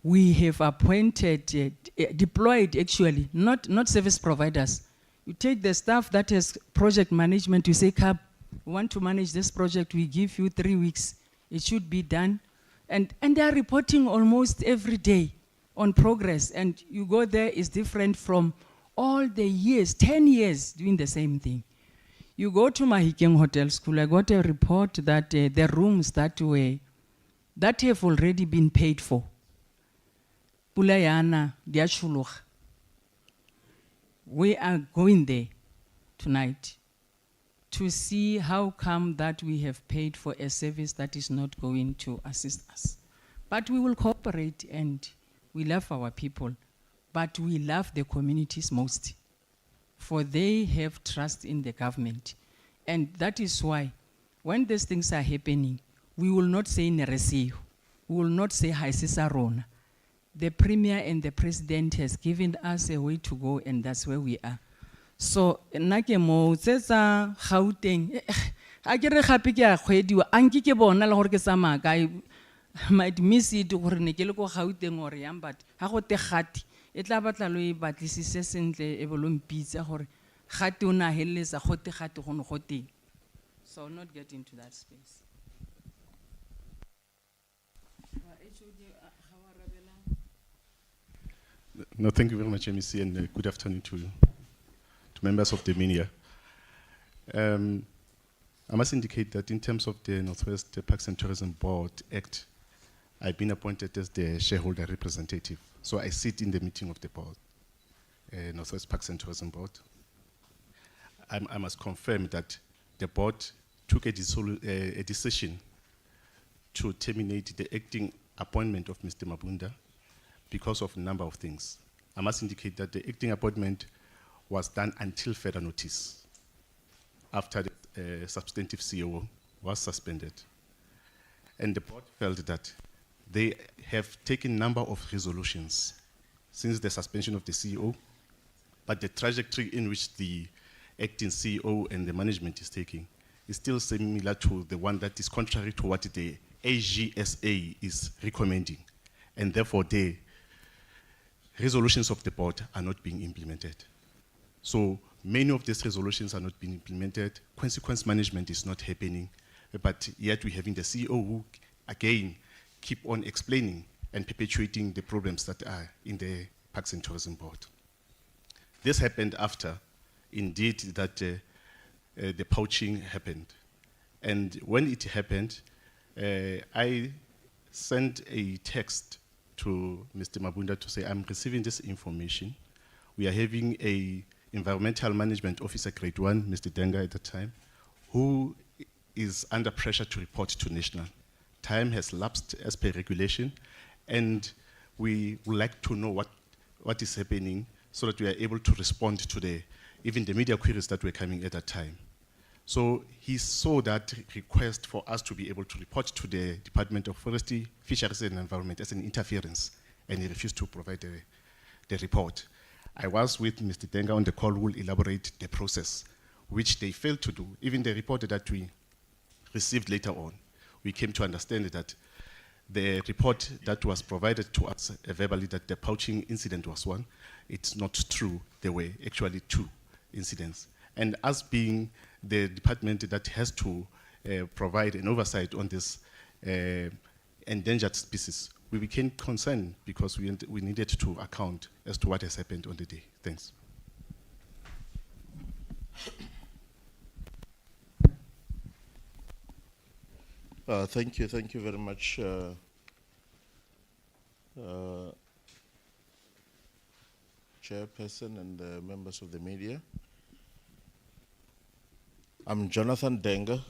we have appointed, deployed actually, not service providers. You take the staff that has project management, you say, Cab, we want to manage this project, we give you 3 weeks, it should be done. And they are reporting almost every day on progress, and you go there, it's different from all the years, 10 years doing the same thing. You go to Mahikeng Hotel School, I got a report that the rooms that have already been paid for, Pulayana, Diachuluch, we are going there tonight to see how come that we have paid for a service that is not going to assist us. But we will cooperate, and we love our people, but we love the communities most, for they have trust in the government. And that is why when these things are happening, we will not say Neresio, we will not say Haisisarona. The Premier and the President has given us a way to go, and that's where we are. So, nake mo tsetsa Gauteng, a ke re gape ke a kgwediwa, anke ke bona le gore ke tsamaya ka, I might miss it gore ne ke le ko Gauteng or yang, but ha go te gati e tla batla lo e batlisise sentle e bo lo mpitsa gore gati o na helletsa go te gati go no go teng. So I'll not get into that space. No, thank you very much, MEC, and good afternoon to members of the media. I must indicate that in terms of the Northwest Parks and Tourism Board Act, I've been appointed as the shareholder representative. So I sit in the meeting of the board, Northwest Parks and Tourism Board. I must confirm that the board took a decision to terminate the acting appointment of Mr. Mabunda because of a number of things. I must indicate that the acting appointment was done until further notice, after the substantive CEO was suspended. And the board felt that they have taken a number of resolutions since the suspension of the CEO, but the trajectory in which the acting CEO and the management is taking is still similar to the one that is contrary to what the AGSA is recommending. And therefore, the resolutions of the board are not being implemented. So many of these resolutions are not being implemented. Consequence management is not happening, but yet we're having the CEO who, again, keep on explaining and perpetuating the problems that are in the Parks and Tourism Board. This happened after, indeed, that the poaching happened. And when it happened, I sent a text to Mr. Mabunda to say, I'm receiving this information. We are having a environmental management officer, grade 1, Mr. Denga at the time, who is under pressure to report to national. Time has lapsed as per regulation, and we would like to know what is happening so that we are able to respond to even the media queries that were coming at that time. So he saw that request for us to be able to report to the Department of Forestry, Fisheries and Environment as an interference, and he refused to provide the report. I was with Mr. Denga on the call, who will elaborate the process, which they failed to do. Even the report that we received later on, we came to understand that the report that was provided to us verbally, that the poaching incident was one, it's not true. There were actually 2 incidents. And us being the department that has to provide an oversight on this endangered species, we became concerned because we needed to account as to what has happened on the day. Thanks. Thank you very much, Chairperson and members of the media. I'm Jonathan Denga,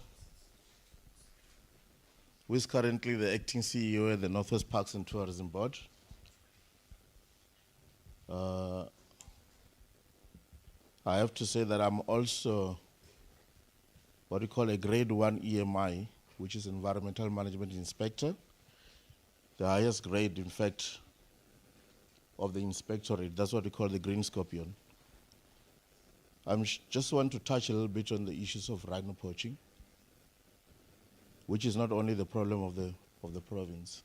who is currently the acting CEO at the Northwest Parks and Tourism Board. I have to say that I'm also what we call a grade 1 EMI, which is Environmental Management Inspector, the highest grade, in fact, of the inspectorate. That's what we call the Green Scorpion. I just want to touch a little bit on the issues of rhino poaching, which is not only the problem of the province,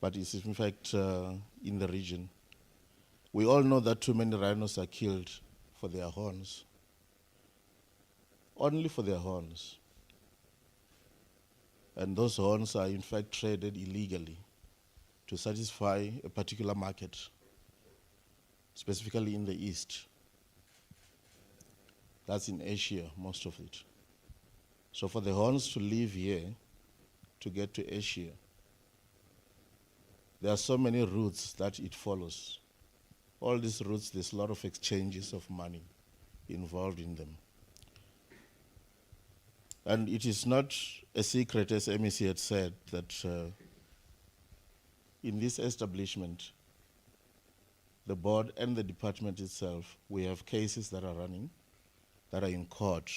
but is in fact in the region. We all know that too many rhinos are killed for their horns, only for their horns. And those horns are in fact traded illegally to satisfy a particular market, specifically in the East. That's in Asia, most of it. So for the horns to leave here to get to Asia, there are so many routes that it follows. All these routes, there's a lot of exchanges of money involved in them. And it is not a secret, as MEC had said, that in this establishment, the board and the department itself, we have cases that are running, that are in court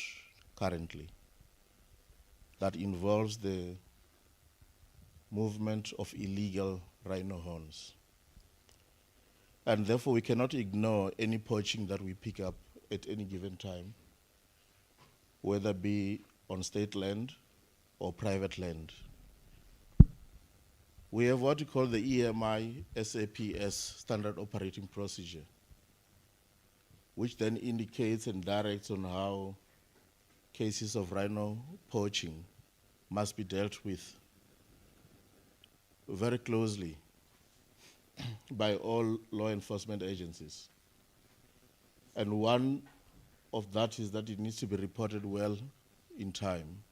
currently, that involves the movement of illegal rhino horns. And therefore, we cannot ignore any poaching that we pick up at any given time, whether it be on state land or private land. We have what we call the EMI SAPS, Standard Operating Procedure, which then indicates and directs on how cases of rhino poaching must be dealt with very closely by all law enforcement agencies. And one of that is that it needs to be reported well in time.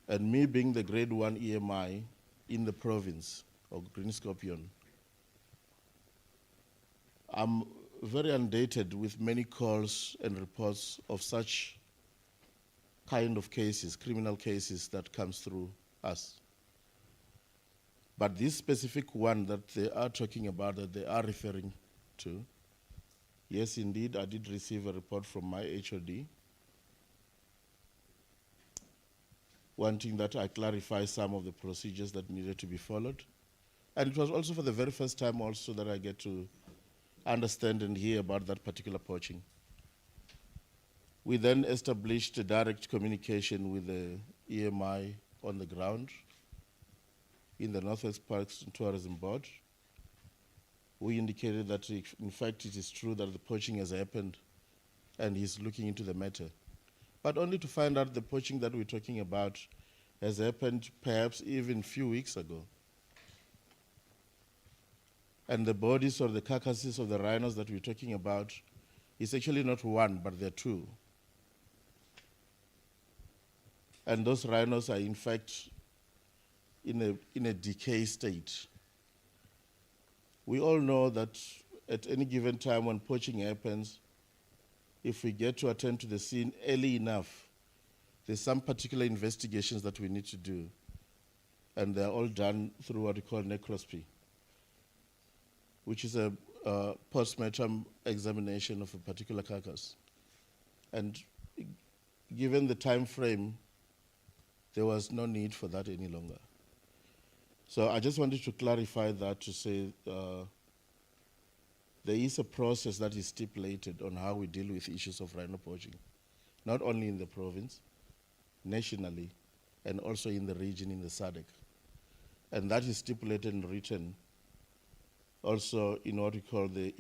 And me being the grade 1 EMI in the province of Green Scorpion, I'm very inundated with many calls and reports of such kind of cases, criminal cases that comes through us. But this specific one that they are talking about, that they are referring to, yes, indeed, I did receive a report from my HOD wanting that I clarify some of the procedures that needed to be followed. And it was also for the very first time also that I get to understand and hear about that particular poaching. We then established a direct communication with the EMI on the ground in the Northwest Parks and Tourism Board. We indicated that in fact it is true that the poaching has happened and he's looking into the matter. But only to find out the poaching that we're talking about has happened perhaps even a few weeks ago. And the bodies or the carcasses of the rhinos that we're talking about is actually not one, but there are two. And those rhinos are in fact in a decay state. We all know that at any given time when poaching happens, if we get to attend to the scene early enough, there's some particular investigations that we need to do. And they're all done through what we call necropsy, which is a post-mortem examination of a particular carcass. And given the time frame, there was no need for that any longer. So I just wanted to clarify that to say there is a process that is stipulated on how we deal with issues of rhino poaching, not only in the province, nationally, and also in the region, in the SADC. And that is stipulated and written also in what we call the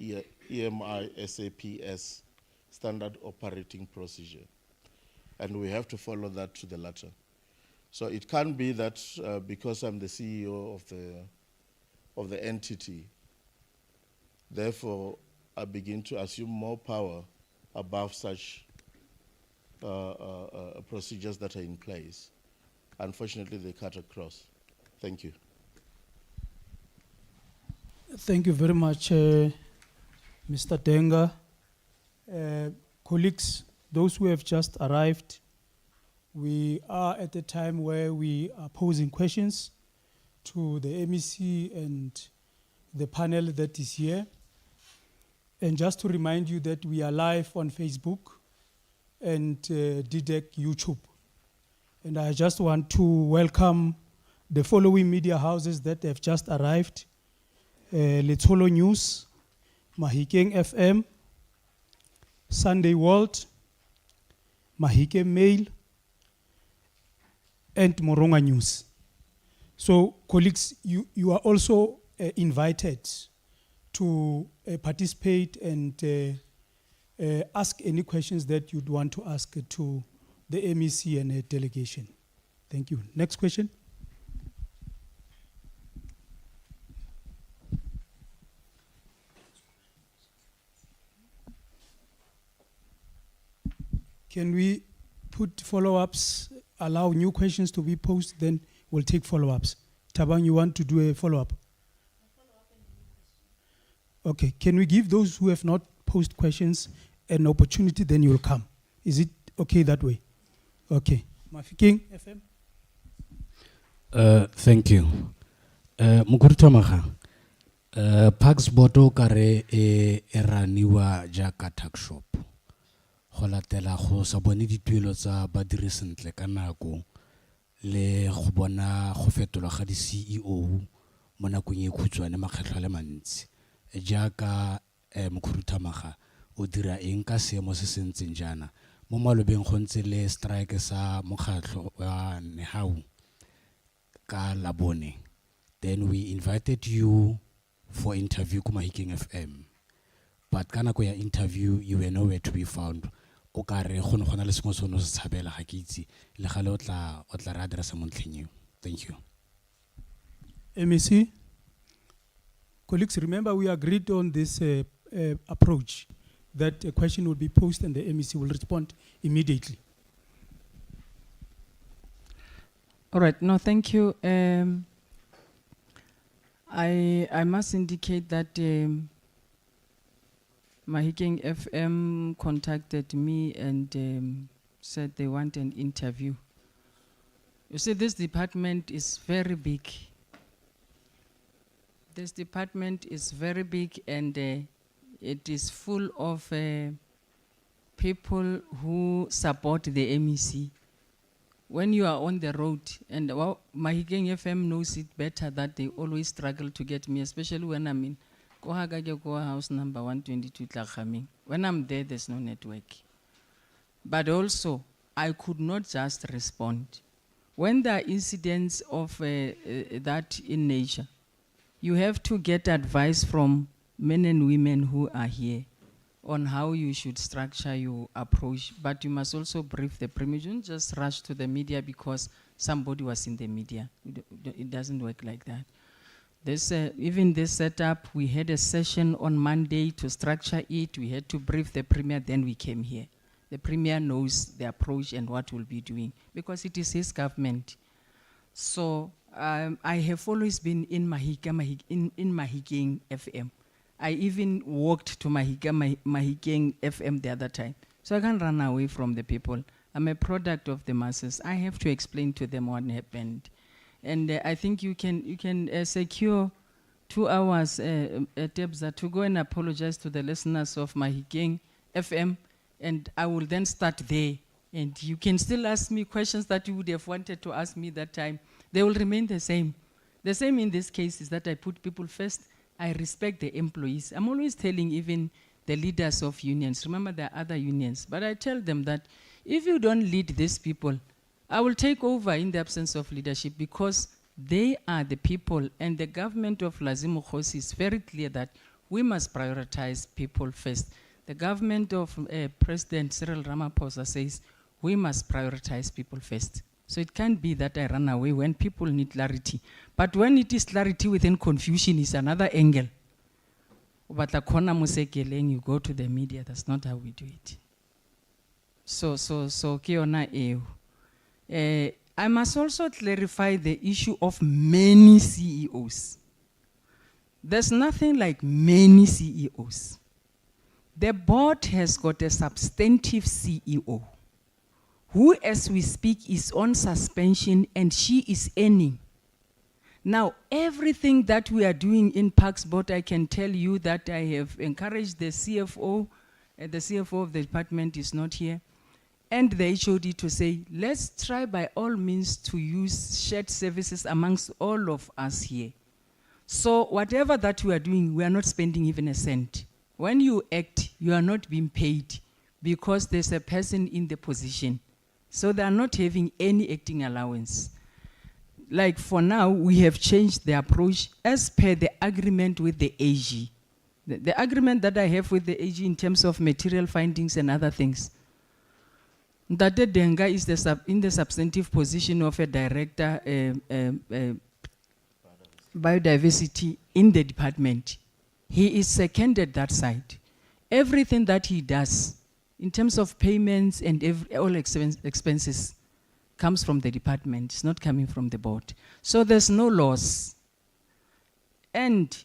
EMI SAPS, Standard Operating Procedure. and we have to follow that to the letter. So it can't be that because I'm the CEO of the entity, therefore I begin to assume more power above such procedures that are in place. Unfortunately, they cut across. Thank you. Thank you very much, Mr. Denga. Colleagues, those who have just arrived, we are at a time where we are posing questions to the MEC and the panel that is here. And just to remind you that we are live on Facebook and DDEC YouTube. And I just want to welcome the following media houses that have just arrived. Letsholo News, Mahikeng FM, Sunday World, Mahikeng Mail, and Moronga News. So colleagues, you are also invited to participate and ask any questions that you'd want to ask to the MEC and a delegation. Thank you. Next question. Can we put follow-ups, allow new questions to be posed, then we'll take follow-ups. Tabang, you want to do a follow-up? Okay, can we give those who have not posed questions an opportunity, then you'll come? Is it okay that way? Okay. Mafikeng FM? Thank you. Mukurutamaga, Pax Boto kare eraniwa jaka tuck shop. Go latela go sa bone dituelo tsa badiri sentle ka nako le go bona go fetolwa ga di CEO mo nakong e khutshwane makgetlo le mantsi jaaka Mokhuruthamaga o dira eng ka seemo se sentseng jana mo malobeng go ntse le strike sa mokgatlo wa Nehau ka Labone. Then we invited you for interview ko Mahikeng FM, but ka nako ya interview you were nowhere to be found. Thank you. MEC, colleagues, remember we agreed on this approach that a question will be posed and the MEC will respond immediately. All right, no, thank you. I must indicate that Mahikeng FM contacted me and said they want an interview. You see, this department is very big. This department is very big and it is full of people who support the MEC. When you are on the road, and Mahikeng FM knows it better that they always struggle to get me, especially when I'm in house number 122 Tlakgaming. When I'm there, there's no network. But also, I could not just respond. When there are incidents of that in nature, you have to get advice from men and women who are here on how you should structure your approach. But you must also brief the premier. You don't just rush to the media because somebody was in the media. It doesn't work like that. Even this setup, we had a session on Monday to structure it. We had to brief the premier, then we came here. The premier knows the approach and what we'll be doing because it is his government. So I have always been in Mahikeng FM. I even walked to Mahikeng FM the other time. So I can't run away from the people. I'm a product of the masses. I have to explain to them what happened. And I think you can secure 2 hours, Tebza, to go and apologize to the listeners of Mahikeng FM, and I will then start there. And you can still ask me questions that you would have wanted to ask me that time. They will remain the same. The same in this case is that I put people first. I respect the employees. I'm always telling even the leaders of unions, remember there are other unions, but I tell them that if you don't lead these people, I will take over in the absence of leadership because they are the people, and the government of Lazimu Khosi is very clear that we must prioritize people first. The government of President Cyril Ramaphosa says we must prioritize people first. So it can't be that I run away when people need clarity. But when it is clarity within confusion is another angle. But you go to the media, that's not how we do it. So kiona eo. I must also clarify the issue of many CEOs. There's nothing like many CEOs. The board has got a substantive CEO who, as we speak, is on suspension and she is earning. Now, everything that we are doing in Parks Board, I can tell you that I have encouraged the CFO of the department is not here, and the HOD to say, let's try by all means to use shared services amongst all of us here. So whatever that we are doing, we are not spending even a cent. When you act, you are not being paid because there's a person in the position. So they are not having any acting allowance. Like for now, we have changed the approach as per the agreement with the AG. The agreement that I have with the AG in terms of material findings and other things. Ndate Denga is in the substantive position of a director, biodiversity in the department. He is seconded that side. Everything that he does, in terms of payments and all expenses, comes from the department. It's not coming from the board. So there's no loss. And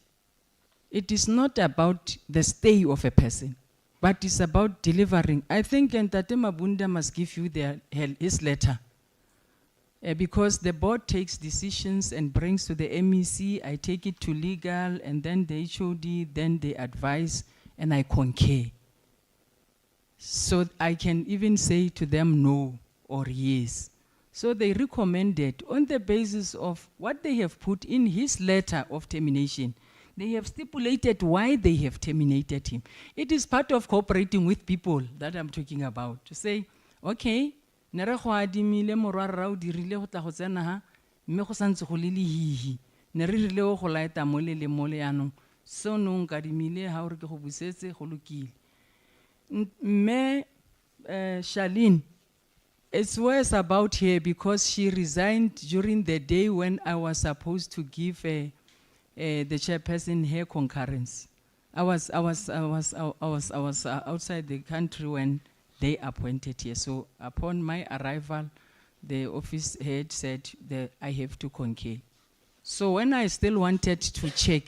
it is not about the stay of a person, but it's about delivering. I think Ntate Mabunda must give you his letter. Because the board takes decisions and brings to the MEC, I take it to legal, and then the HOD, then they advise, and I concur. So I can even say to them no or yes. So they recommended on the basis of what they have put in his letter of termination. They have stipulated why they have terminated him. It is part of cooperating with people that I'm talking about. To say, okay, nere go adimile morara o dirile go tla go tsena ha mme go santse go le hihi nere rile go laeta mole le mole yanong so no nka dimile ha o re ke go busetse go lokile mme Charlene, it's worse about her because she resigned during the day when I was supposed to give the chairperson her concurrence. I was outside the country when they appointed here. So upon my arrival, the office head said that I have to concur. So when I still wanted to check,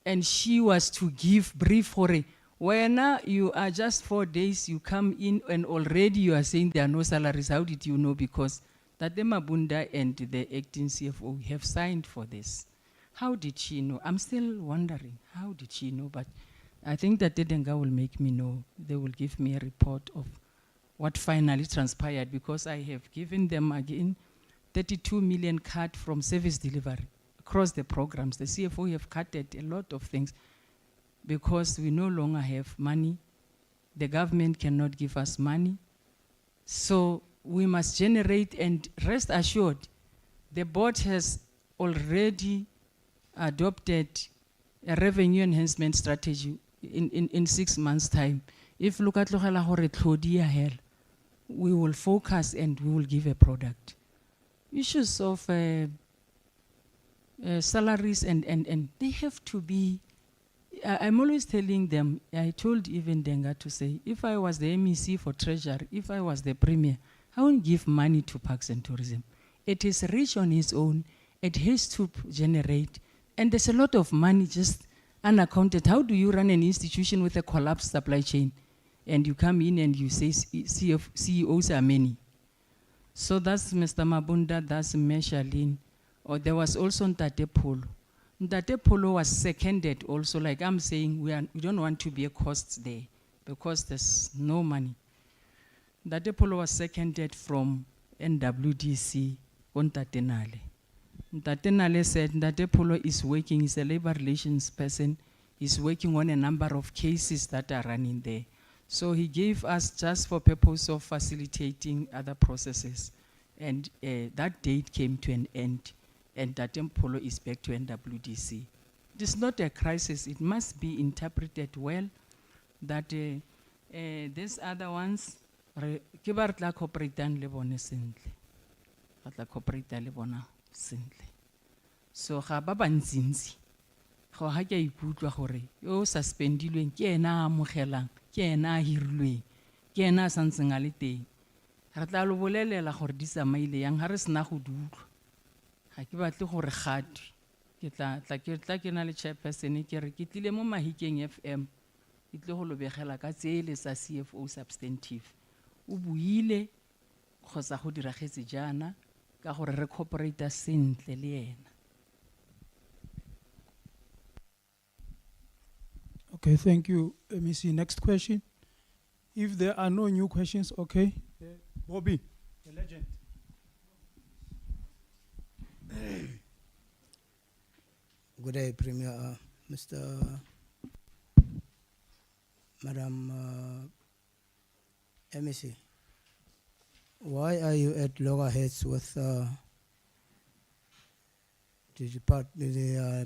and she was to give brief for it, when you are just 4 days, you come in and already you are saying there are no salaries. How did you know? Because Tate Mabunda and the acting CFO have signed for this. How did she know? I'm still wondering, how did she know? But I think that Denga will make me know. They will give me a report of what finally transpired because I have given them again 32 million cut from service delivery across the programs. The CFO have cutted a lot of things because we no longer have money. The government cannot give us money. So we must generate, and rest assured, the board has already adopted a revenue enhancement strategy in 6 months' time. If look at hell, we will focus and we will give a product. Issues of salaries and they have to be. I'm always telling them. I told even Denga to say, if I was the MEC for Treasury, if I was the Premier, I won't give money to Parks and Tourism. It is rich on its own. It has to generate, and there's a lot of money just unaccounted. How do you run an institution with a collapsed supply chain? And you come in and you say CEOs are many. So that's Mr. Mabunda, that's Charlene. Or there was also Ntate Polo. Ntate Polo was seconded also, like I'm saying, we don't want to be a cost there because there's no money. Ntate Polo was seconded from NWDC on Ntate Nale. Ntate Nale said Ntate Polo is working, he's a labor relations person, he's working on a number of cases that are running there. So he gave us just for purpose of facilitating other processes. And that date came to an end, and Ntate Polo is back to NWDC. It is not a crisis, it must be interpreted well that these other ones, Ke ba re tla cooperate le bone sentle. Ba tla cooperate le bona sentle. So ga ba bantsintsi. Go ha ke ikutlwa gore yo suspendilweng ke ena a amogelang, ke ena a hirilweng, ke ena a santseng a le teng. Re tla lo bolelela gore di tsamaile yang ha re sena go di utlwa. Ga ke batle gore gatwe. Ke tla ke na le chairperson ke re ke tlile mo Mahikeng FM. Ke tle go lo begela ka tsele sa CFO substantive. O buile kgotsa go diragetse jana ka gore re cooperate sentle le ena. Okay, thank you, MEC. Next question. If there are no new questions, okay. Bobby, the legend. Good day, Premier, Mr. Madam MEC. Why are you at loggerheads with the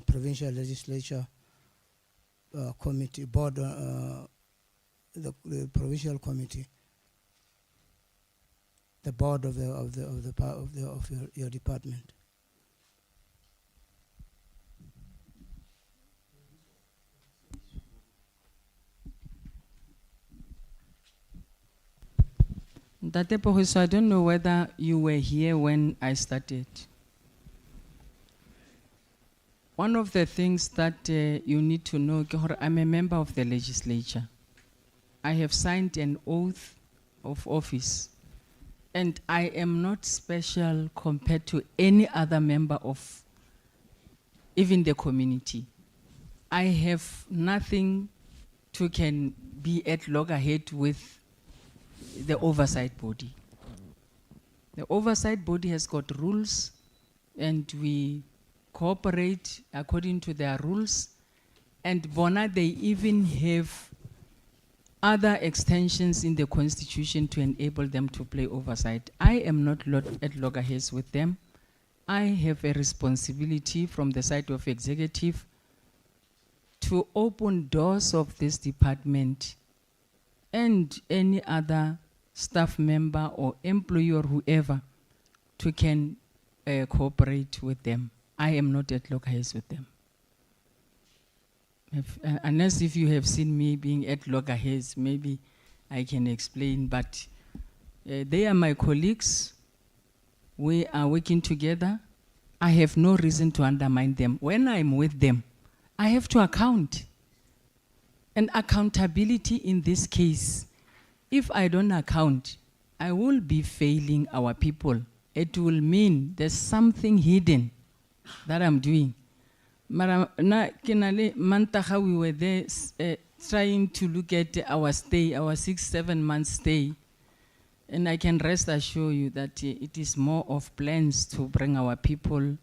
provincial legislature committee board, the provincial committee, the board of your department? So I don't know whether you were here when I started. One of the things that you need to know, I'm a member of the legislature. I have signed an oath of office, and I am not special compared to any other member of even the community. I have nothing to can be at loggerhead with the oversight body. The oversight body has got rules, and we cooperate according to their rules. And Bona, they even have other extensions in the constitution to enable them to play oversight. I am not at loggerheads with them. I have a responsibility from the side of executive to open doors of this department and any other staff member or employee or whoever to can cooperate with them. I am not at loggerheads with them. Unless if you have seen me being at loggerheads, maybe I can explain, but they are my colleagues. We are working together. I have no reason to undermine them. When I'm with them, I have to account. And accountability in this case, if I don't account, I will be failing our people. It will mean there's something hidden that I'm doing. Mantaha, we were there trying to look at our stay, our 6-7 month stay. And I can rest assure you that it is more of plans to bring our people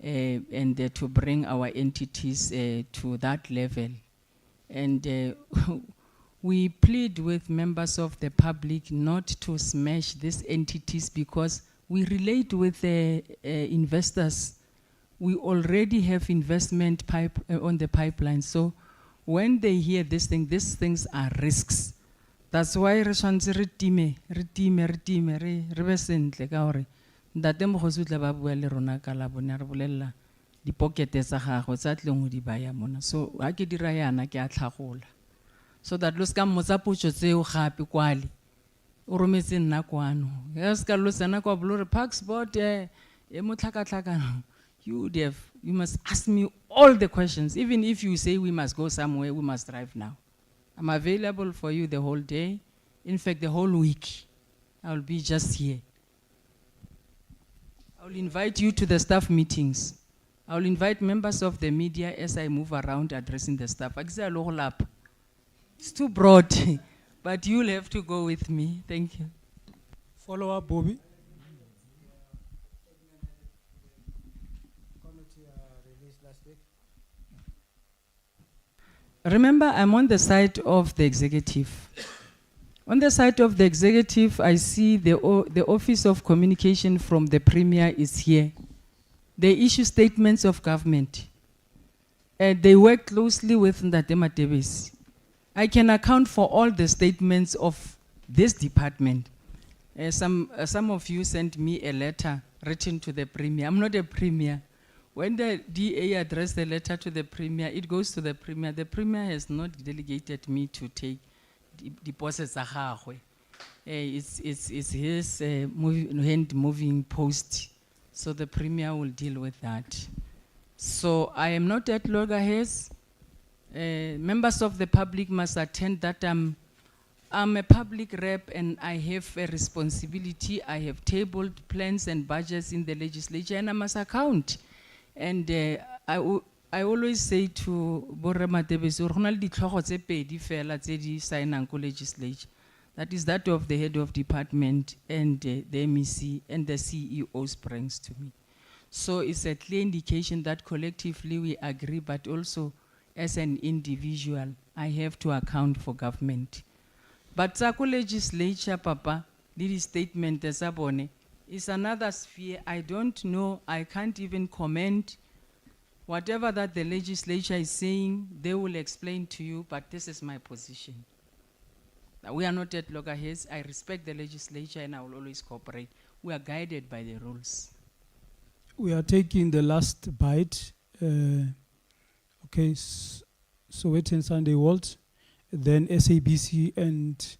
and to bring our entities to that level. And we plead with members of the public not to smash these entities because we relate with investors. We already have investment on the pipeline. So when they hear this thing, these things are risks. That's why re tshwantse re time be sentle ka gore ntate mogotsi o tla ba bua le rona ka la bone re bolelela dipokete tsa gagwe tsa tleng go di baya mona. So ha ke dira yana ke a tlhagola so that lo ska mmotsa potso tseo gape kwale o rometse nna kwano ya ska lo tsena kwa blore parks board e motlhakatlhakano. You must ask me all the questions. Even if you say we must go somewhere, we must drive now. I'm available for you the whole day. In fact, the whole week. I will be just here. I will invite you to the staff meetings. I will invite members of the media as I move around addressing the staff. It's too broad, but you'll have to go with me. Thank you. Follow up, Bobby. Remember, I'm on the side of the executive. On the side of the executive, I see the Office of Communication from the Premier is here. They issue statements of government. They work closely with Ndatema Tebesi. I can account for all the statements of this department. Some of you sent me a letter written to the Premier. I'm not a Premier. When the DA addressed the letter to the Premier, it goes to the Premier. The Premier has not delegated me to take deposits. It's his hand-moving post. So the Premier will deal with that. So I am not at loggerheads. Members of the public must attend that I'm a public rep and I have a responsibility. I have tabled plans and budgets in the legislature and I must account. And I always say to Borre Matebesi, legislature. That is that of the head of department and the MEC and the CEO brings to me. So it's a clear indication that collectively we agree, but also as an individual, I have to account for government. But Sako legislature, Papa, this statement is another sphere. I don't know, I can't even comment. Whatever that the legislature is saying, they will explain to you, but this is my position. We are not at loggerheads. I respect the legislature and I will always cooperate. We are guided by the rules. We are taking the last bite. Okay, Sowetan and Sunday World, then SABC and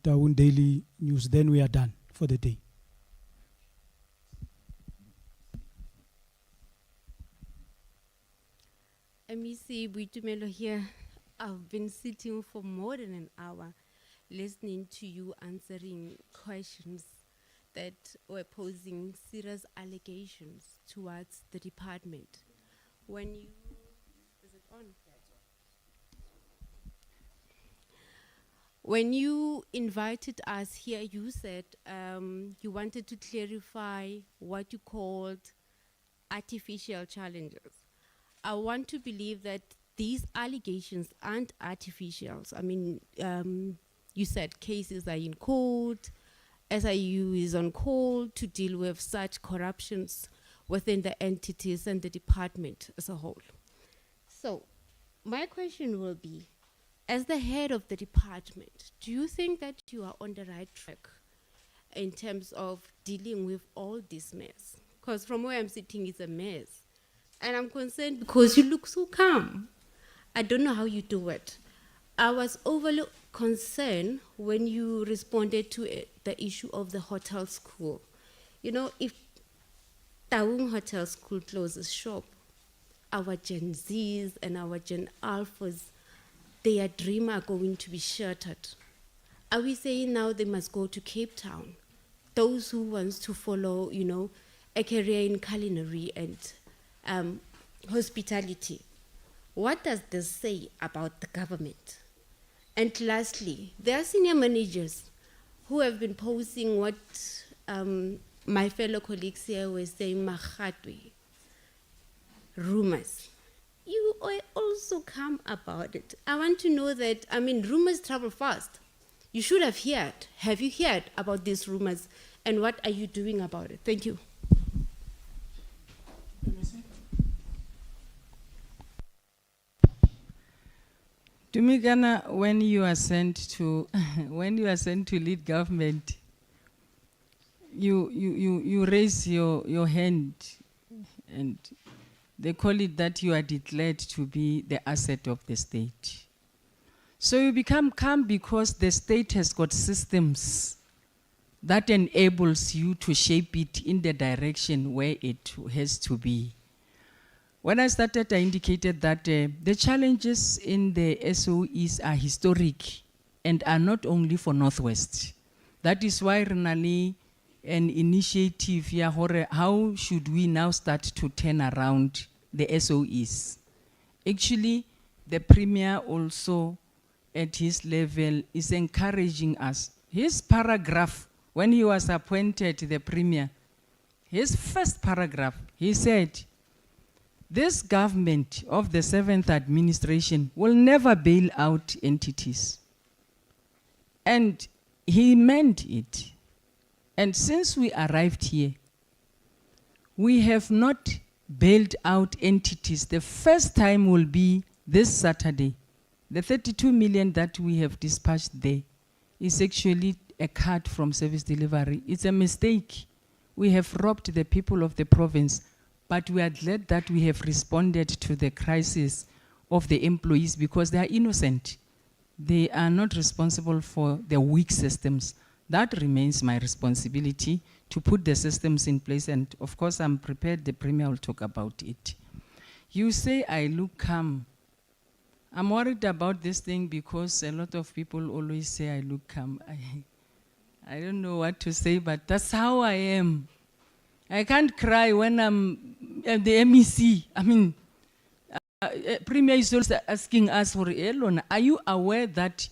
Taun Daily News. Then we are done for the day. MEC Buitumelo here. I've been sitting for more than an hour listening to you answering questions that were posing serious allegations towards the department. When you, is it on? When you invited us here, you said you wanted to clarify what you called artificial challenges. I want to believe that these allegations aren't artificials. I mean, you said cases are in court, SIU is on call to deal with such corruptions within the entities and the department as a whole. So, my question will be, as the head of the department, do you think that you are on the right track in terms of dealing with all this mess? Because from where I'm sitting, it's a mess. And I'm concerned because you look so calm. I don't know how you do it. I was overly concerned when you responded to the issue of the hotel school. You know, if Taung Hotel School closes shop, our Gen Zs and our Gen Alphas, their dream are going to be shattered. Are we saying now they must go to Cape Town? Those who want to follow, you know, a career in culinary and hospitality. What does this say about the government? And lastly, there are senior managers who have been posing what my fellow colleagues here were saying, Mahatwe, rumors. You are also calm about it. I want to know that, I mean, rumors travel fast. You should have heard. Have you heard about these rumors? And what are you doing about it? Thank you. To me, Ghana, when you are sent to lead government, you raise your hand, and they call it that you are declared to be the asset of the state. So you become calm because the state has got systems that enables you to shape it in the direction where it has to be. When I started, I indicated that the challenges in the SOEs are historic and are not only for Northwest. That is why Renali, an initiative here, how should we now start to turn around the SOEs? Actually, the Premier also at his level is encouraging us. His paragraph, when he was appointed the Premier, his first paragraph, he said, this government of the 7th administration will never bail out entities. And he meant it. And since we arrived here, we have not bailed out entities. The first time will be this Saturday. The 32 million that we have dispatched there is actually a cut from service delivery. It's a mistake. We have robbed the people of the province, but we are glad that we have responded to the crisis of the employees because they are innocent. They are not responsible for the weak systems. That remains my responsibility to put the systems in place, and of course I'm prepared, the Premier will talk about it. You say I look calm. I'm worried about this thing because a lot of people always say I look calm. I don't know what to say, but that's how I am. I can't cry when I'm at the MEC. I mean, Premier is also asking us for Elon. Are you aware that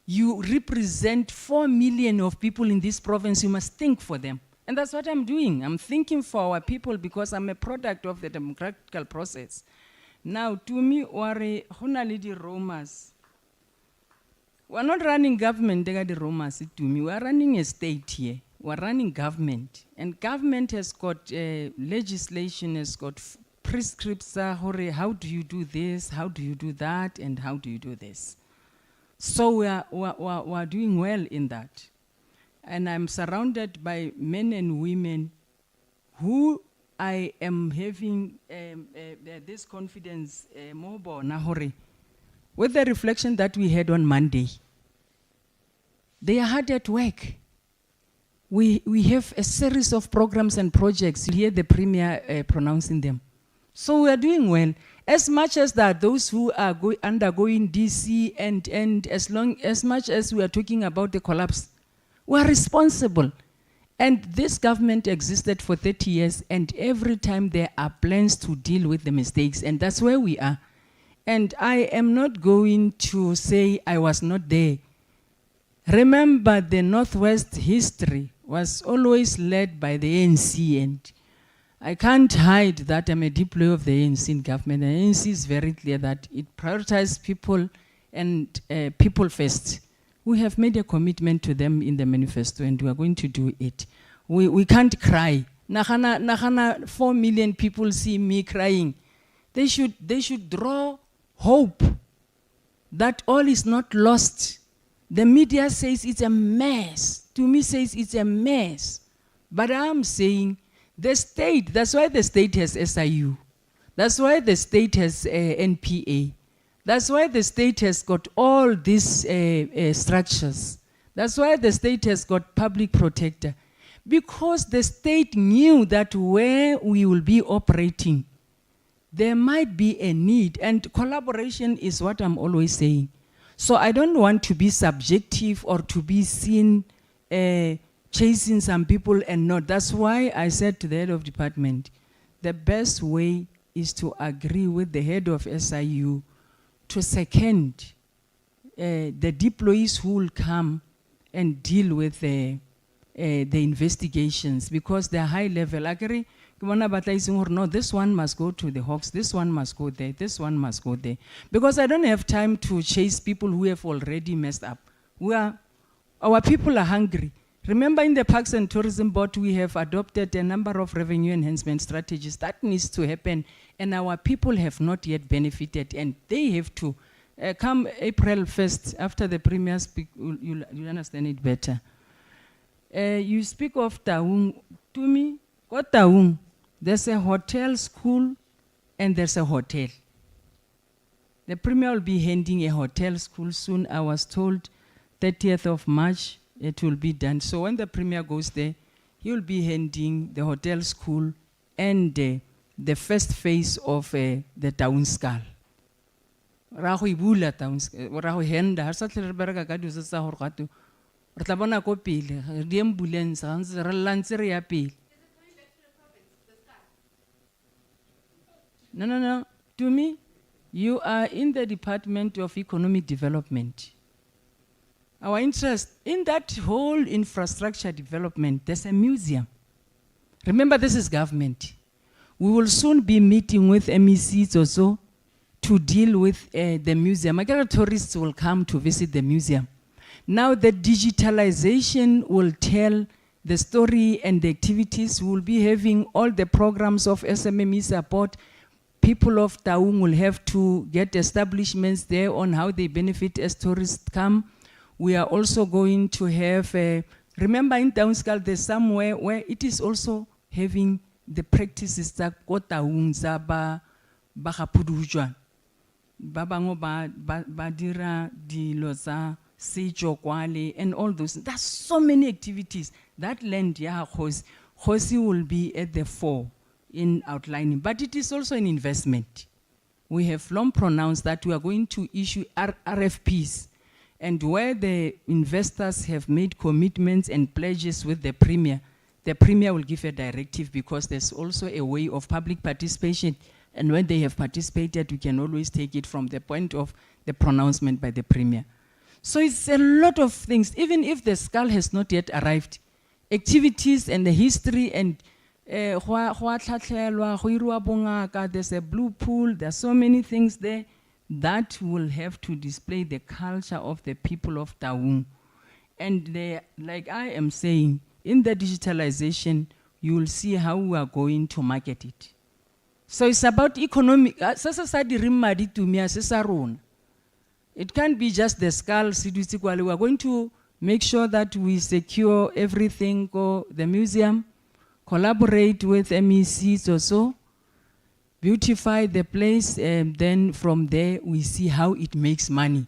you represent 4 million of people in this province? You must think for them. And that's what I'm doing. I'm thinking for our people because I'm a product of the democratic process. Now, to me, we're Romas. We're not running government, they are the Romas to me. We're running a state here. We're running government. And government has got legislation, has got prescripts, how do you do this, how do you do that, and how do you do this. So we're doing well in that. And I'm surrounded by men and women who I am having this confidence with the reflection that we had on Monday. They are hard at work. We have a series of programs and projects. You hear the Premier pronouncing them. So we are doing well. As much as that, those who are undergoing DC and as much as we are talking about the collapse, we are responsible. And this government existed for 30 years, and every time there are plans to deal with the mistakes, and that's where we are. And I am not going to say I was not there. Remember, the Northwest history was always led by the ANC, and I can't hide that I'm a deployee of the ANC in government. The ANC is very clear that it prioritizes people and people first. We have made a commitment to them in the manifesto, and we are going to do it. We can't cry. 4 million people see me crying. They should draw hope that all is not lost. The media says it's a mess. To me says it's a mess. But I'm saying the state, that's why the state has SIU. That's why the state has NPA. That's why the state has got all these structures. That's why the state has got public protector. Because the state knew that where we will be operating, there might be a need, and collaboration is what I'm always saying. So I don't want to be subjective or to be seen chasing some people and not. That's why I said to the head of department, the best way is to agree with the head of SIU to second the deployees who will come and deal with the investigations, because they're high level. Agree? No, this one must go to the Hawks, this one must go there, this one must go there. Because I don't have time to chase people who have already messed up. Our people are hungry. Remember, in the Parks and Tourism Board, we have adopted a number of revenue enhancement strategies. That needs to happen, and our people have not yet benefited, and they have to. Come April 1st, after the Premier speak, you'll understand it better. You speak of Taung. To me, what Taung? There's a hotel school, and there's a hotel. The Premier will be handing a hotel school soon. I was told 30th of March, it will be done. So when the Premier goes there, he will be handing the hotel school and the first phase of the town skull. Raho ibula town raho henda har sa tle re bereka ka diso tsa hore gato re tla bona ko pele di ambulance ga ntse re lantse re ya pele. No. To me, you are in the Department of Economic Development. Our interest in that whole infrastructure development, there's a museum. Remember, this is government. We will soon be meeting with MECs also to deal with the museum. I guess tourists will come to visit the museum. Now the digitalization will tell the story and the activities. We will be having all the programs of SMME support. People of Taung will have to get establishments there on how they benefit as tourists come. We are also going to have, remember in Taungskal there's somewhere where it is also having the practices that ko Taung tsa ba ga Pudujwan. Ba bangwe ba dira dilo tsa setso kwale and all those. There's so many activities. That land, yeah, Khosi will be at the fore in outlining, but it is also an investment. We have long pronounced that we are going to issue RFPs, and where the investors have made commitments and pledges with the Premier will give a directive, because there's also a way of public participation, and when they have participated, we can always take it from the point of the pronouncement by the Premier. So it's a lot of things. Even if the skull has not yet arrived, activities and the history and there's a blue pool, there's so many things there that will have to display the culture of the people of Taung. And like I am saying, in the digitalization, you will see how we are going to market it. So it's about economic. It can't be just the skull. We are going to make sure that we secure everything, the museum, collaborate with MECs also, beautify the place, and then from there we see how it makes money.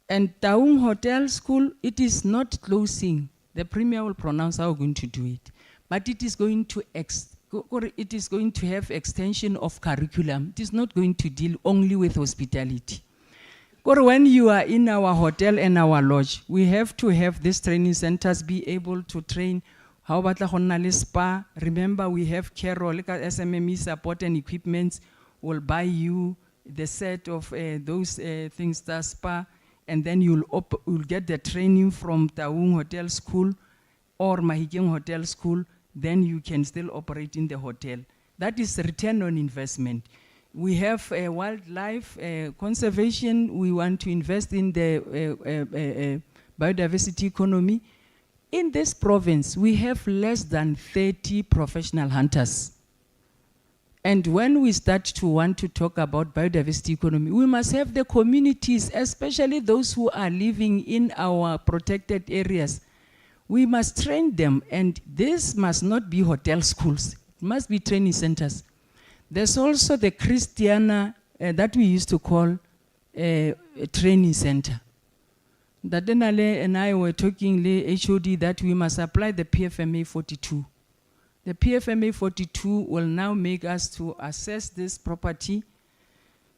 And Taung Hotel School, it is not closing. The Premier will pronounce how we're going to do it. But it is going to have extension of curriculum. It is not going to deal only with hospitality. When you are in our hotel and our lodge, we have to have these training centers be able to train. How about the spa? Remember, we have Carol, like SMME support and equipment will buy you the set of those things, the spa, and then you'll get the training from Taung Hotel School or Mahikeng Hotel School, then you can still operate in the hotel. That is return on investment. We have wildlife conservation. We want to invest in the biodiversity economy. In this province, we have less than 30 professional hunters. And when we start to want to talk about biodiversity economy, we must have the communities, especially those who are living in our protected areas. We must train them, and this must not be hotel schools. It must be training centers. There's also the Christiana that we used to call a training center. Dadenale and I were talking HOD that we must apply the PFMA 42. The PFMA 42 will now make us to assess this property,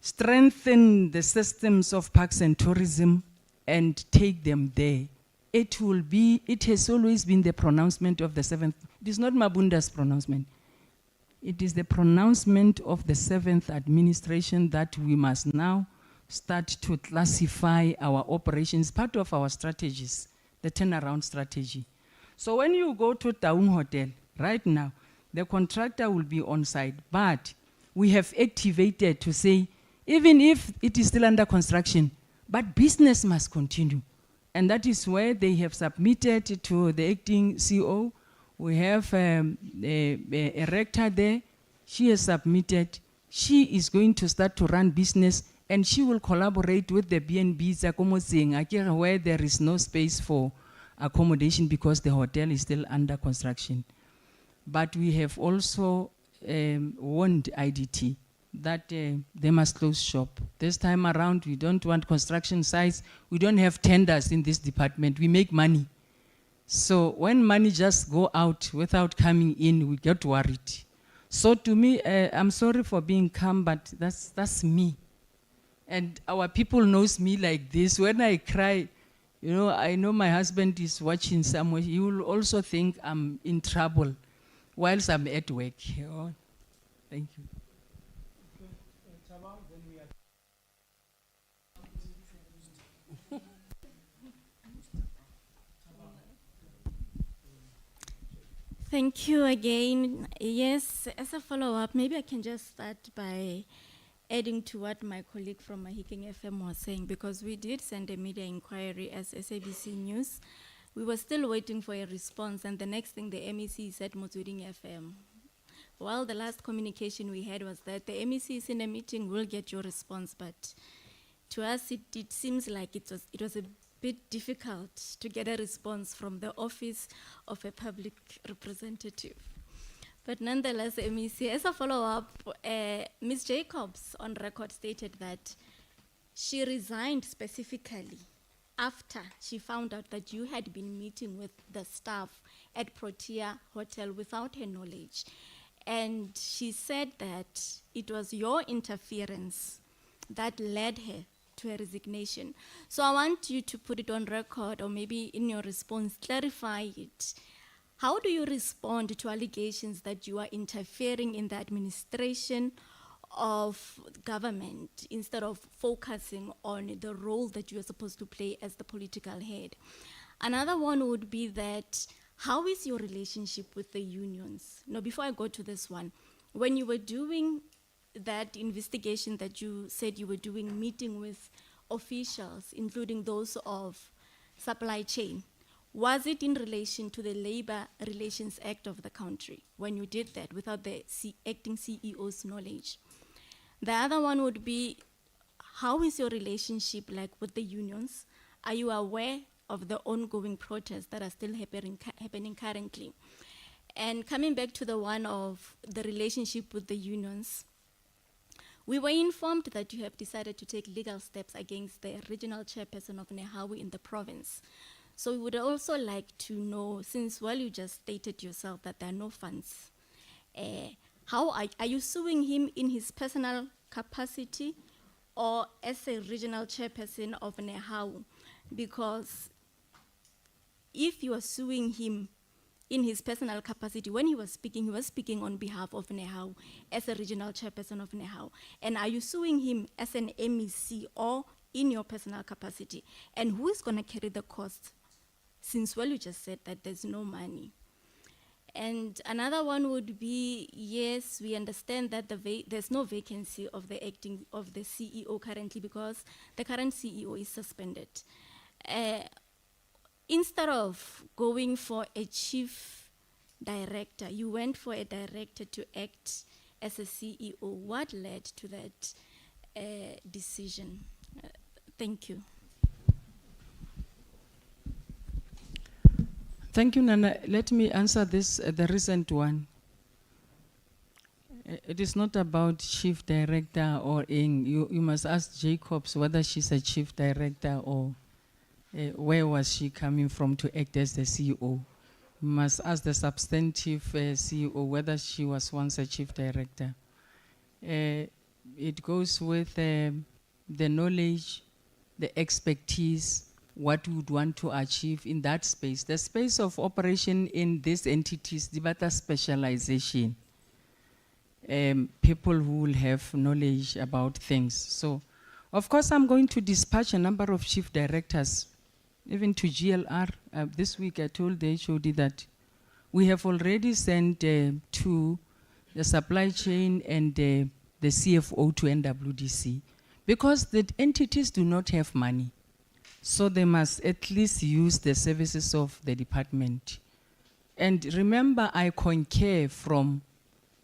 strengthen the systems of parks and tourism, and take them there. It has always been the pronouncement of the 7th. It is not Mabunda's pronouncement. It is the pronouncement of the 7th administration that we must now start to classify our operations, part of our strategies, the turnaround strategy. So when you go to Taung Hotel, right now, the contractor will be on site, but we have activated to say, even if it is still under construction, but business must continue. And that is where they have submitted to the acting CO. We have a rector there. She has submitted. She is going to start to run business, and she will collaborate with the BNBs where there is no space for accommodation because the hotel is still under construction. But we have also warned IDT that they must close shop. This time around, we don't want construction sites. We don't have tenders in this department. We make money. So when money just go out without coming in, we get worried. So to me, I'm sorry for being calm, but that's me. And our people knows me like this. When I cry, you know, I know my husband is watching somewhere. He will also think I'm in trouble whilst I'm at work. Oh, thank you. Thank you again. Yes, as a follow-up, maybe I can just start by adding to what my colleague from Mahikeng FM was saying, because we did send a media inquiry as SABC News. We were still waiting for a response, and the next thing the MEC said, Motsweding FM. Well, the last communication we had was that the MEC is in a meeting, we'll get your response, but to us it seems like it was a bit difficult to get a response from the office of a public representative. But nonetheless, MEC, as a follow-up, Ms. Jacobs on record stated that she resigned specifically after she found out that you had been meeting with the staff at Protea Hotel without her knowledge. And she said that it was your interference that led her to her resignation. So I want you to put it on record, or maybe in your response, clarify it. How do you respond to allegations that you are interfering in the administration of government instead of focusing on the role that you are supposed to play as the political head? Another one would be that, how is your relationship with the unions? Now, before I go to this one, when you were doing that investigation that you said you were doing, meeting with officials, including those of supply chain, was it in relation to the Labor Relations Act of the country when you did that without the acting CEO's knowledge? The other one would be, how is your relationship like with the unions? Are you aware of the ongoing protests that are still happening currently? And coming back to the one of the relationship with the unions, we were informed that you have decided to take legal steps against the regional chairperson of Nehawu in the province. So we would also like to know, since, well, you just stated yourself that there are no funds, how are you suing him in his personal capacity or as a regional chairperson of Nehawu? Because if you are suing him in his personal capacity, when he was speaking on behalf of Nehawu as a regional chairperson of Nehawu. And are you suing him as an MEC or in your personal capacity? And who is going to carry the cost? Since, well, you just said that there's no money. And another one would be, yes, we understand that there's no vacancy of the CEO currently because the current CEO is suspended. Instead of going for a chief director, you went for a director to act as a CEO. What led to that decision? Thank you. Thank you, Nana. Let me answer this, the recent one. It is not about chief director or you must ask Jacobs whether she's a chief director or where was she coming from to act as the CEO. You must ask the substantive CEO whether she was once a chief director. It goes with the knowledge, the expertise, what we would want to achieve in that space. The space of operation in these entities, the better specialization. People who will have knowledge about things. So, of course, I'm going to dispatch a number of chief directors, even to GLR. This week I told the HOD that we have already sent to the supply chain and the CFO to NWDC because the entities do not have money. So they must at least use the services of the department. And remember, I concur from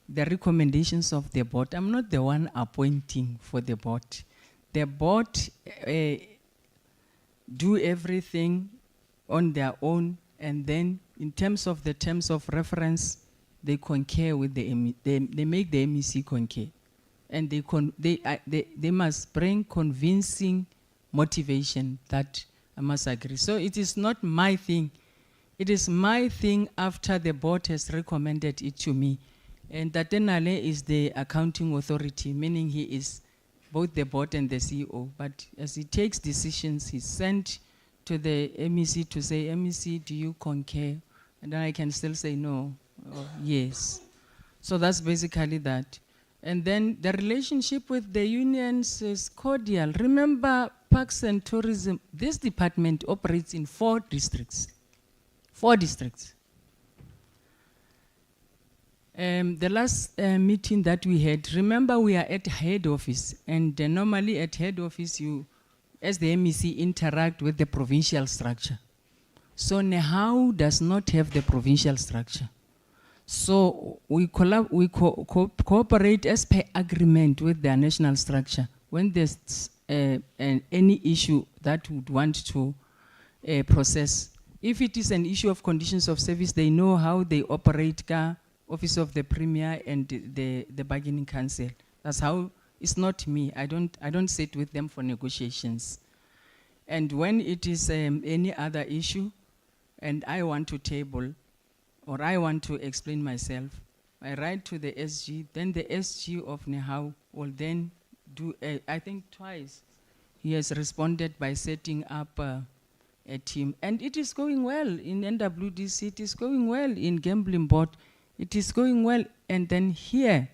the recommendations of the board. I'm not the one appointing for the board. The board do everything on their own, and then in terms of the terms of reference, they concur with the they make the MEC concur. And they must bring convincing motivation that I must agree. So it is not my thing. It is my thing after the board has recommended it to me. And Tatenale is the accounting authority, meaning he is both the board and the CEO. But as he takes decisions, he's sent to the MEC to say, MEC, do you concur? And then I can still say no or yes. So that's basically that. And then the relationship with the unions is cordial. Remember, Parks and Tourism, this department operates in 4 districts. 4 districts. The last meeting that we had, remember we are at head office, and normally at head office you, as the MEC, interact with the provincial structure. So Nehawu does not have the provincial structure. So we cooperate as per agreement with their national structure. When there's any issue that would want to process. If it is an issue of conditions of service, they know how they operate ka Office of the Premier and the Bargaining Council. That's how, it's not me. I don't sit with them for negotiations. And when it is any other issue, and I want to table, or I want to explain myself, I write to the SG, then the SG of Nehau will then do, I think twice, he has responded by setting up a team. And it is going well in NWDC, it is going well in Gambling Board, it is going well. And then here,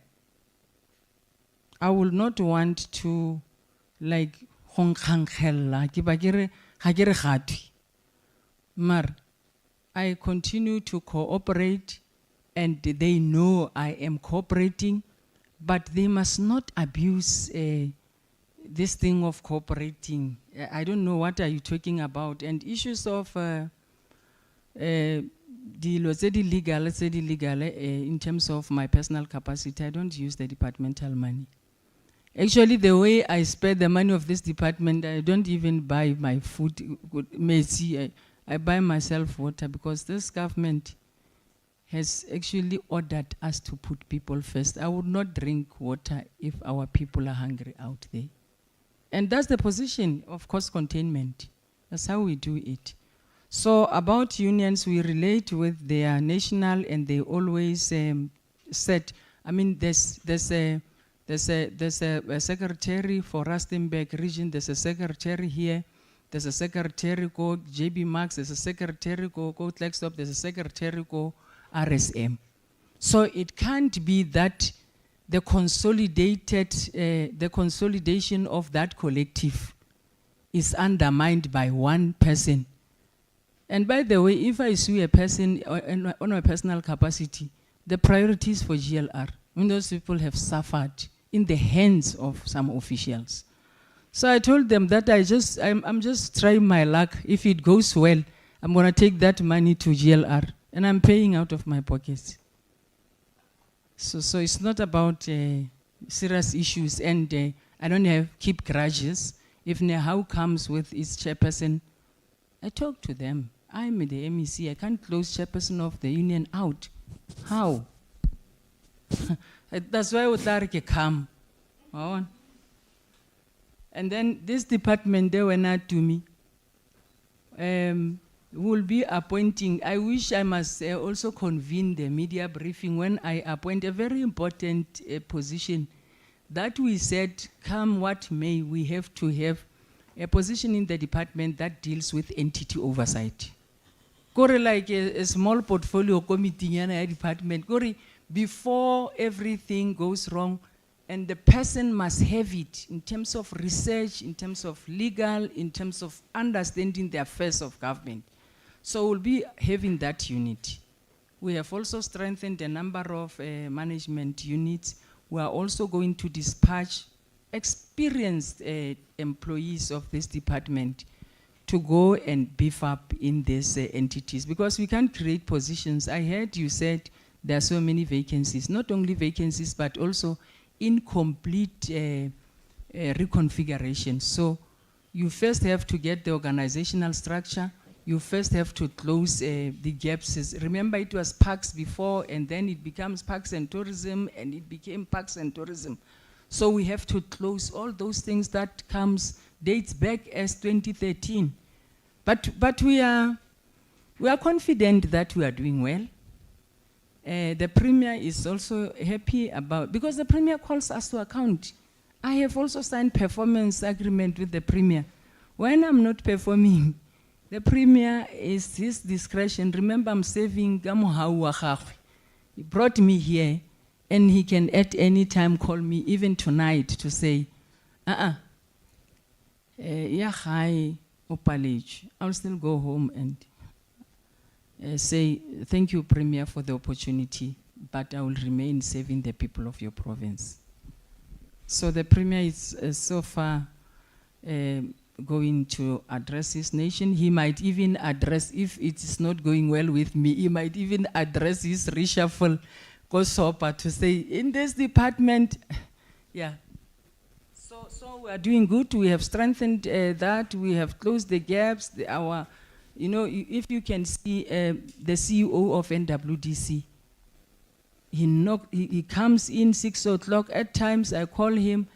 I will not want to like Mar, I continue to cooperate and they know I am cooperating, but they must not abuse this thing of cooperating. I don't know what are you talking about. And issues of the legal in terms of my personal capacity, I don't use the departmental money. Actually, the way I spend the money of this department, I don't even buy my food. I buy myself water because this government has actually ordered us to put people first. I would not drink water if our people are hungry out there. And that's the position of cost containment. That's how we do it. So about unions, we relate with their national, and they always said, I mean, there's a secretary for Rustenburg region, there's a secretary here, there's a secretary called JB Max, there's a secretary called Lextop, there's a secretary called RSM. So it can't be that the consolidation of that collective is undermined by one person. And by the way, if I sue a person on my personal capacity, the priorities for GLR, when those people have suffered in the hands of some officials. So I told them that I'm just trying my luck. If it goes well, I'm going to take that money to GLR, and I'm paying out of my pockets. So it's not about serious issues, and I don't keep grudges. If Nehau comes with its chairperson, I talk to them. I'm the MEC. I can't close chairperson of the union out. How? That's why Utarike come. And then this department, they were not to me. Will be appointing, I wish I must also convene the media briefing when I appoint a very important position that we said, come what may, we have to have a position in the department that deals with entity oversight. Kore like a small portfolio committee in a department, Kore, before everything goes wrong, and the person must have it in terms of research, in terms of legal, in terms of understanding the affairs of government. So we'll be having that unit. We have also strengthened a number of management units. We are also going to dispatch experienced employees of this department to go and beef up in these entities, because we can't create positions. I heard you said there are so many vacancies, not only vacancies, but also incomplete reconfiguration. So you first have to get the organizational structure. You first have to close the gaps. Remember, it was parks before, and then it becomes parks and tourism, and it became parks and tourism. So we have to close all those things that dates back as 2013. But we are confident that we are doing well. The Premier is also happy about, because the Premier calls us to account. I have also signed performance agreement with the Premier. When I'm not performing, the Premier is his discretion. Remember, I'm saving Gamuhau. He brought me here, and he can at any time call me, even tonight, to say, I'll still go home and say, thank you, Premier, for the opportunity, but I will remain serving the people of your province. So the Premier is so far going to address his nation. He might even address, if it is not going well with me, he might even address his reshuffle Kosopa to say, in this department, yeah. So we are doing good. We have strengthened that. We have closed the gaps. Our You know, if you can see the CEO of NWDC, he comes in 6 o'clock. At times I call him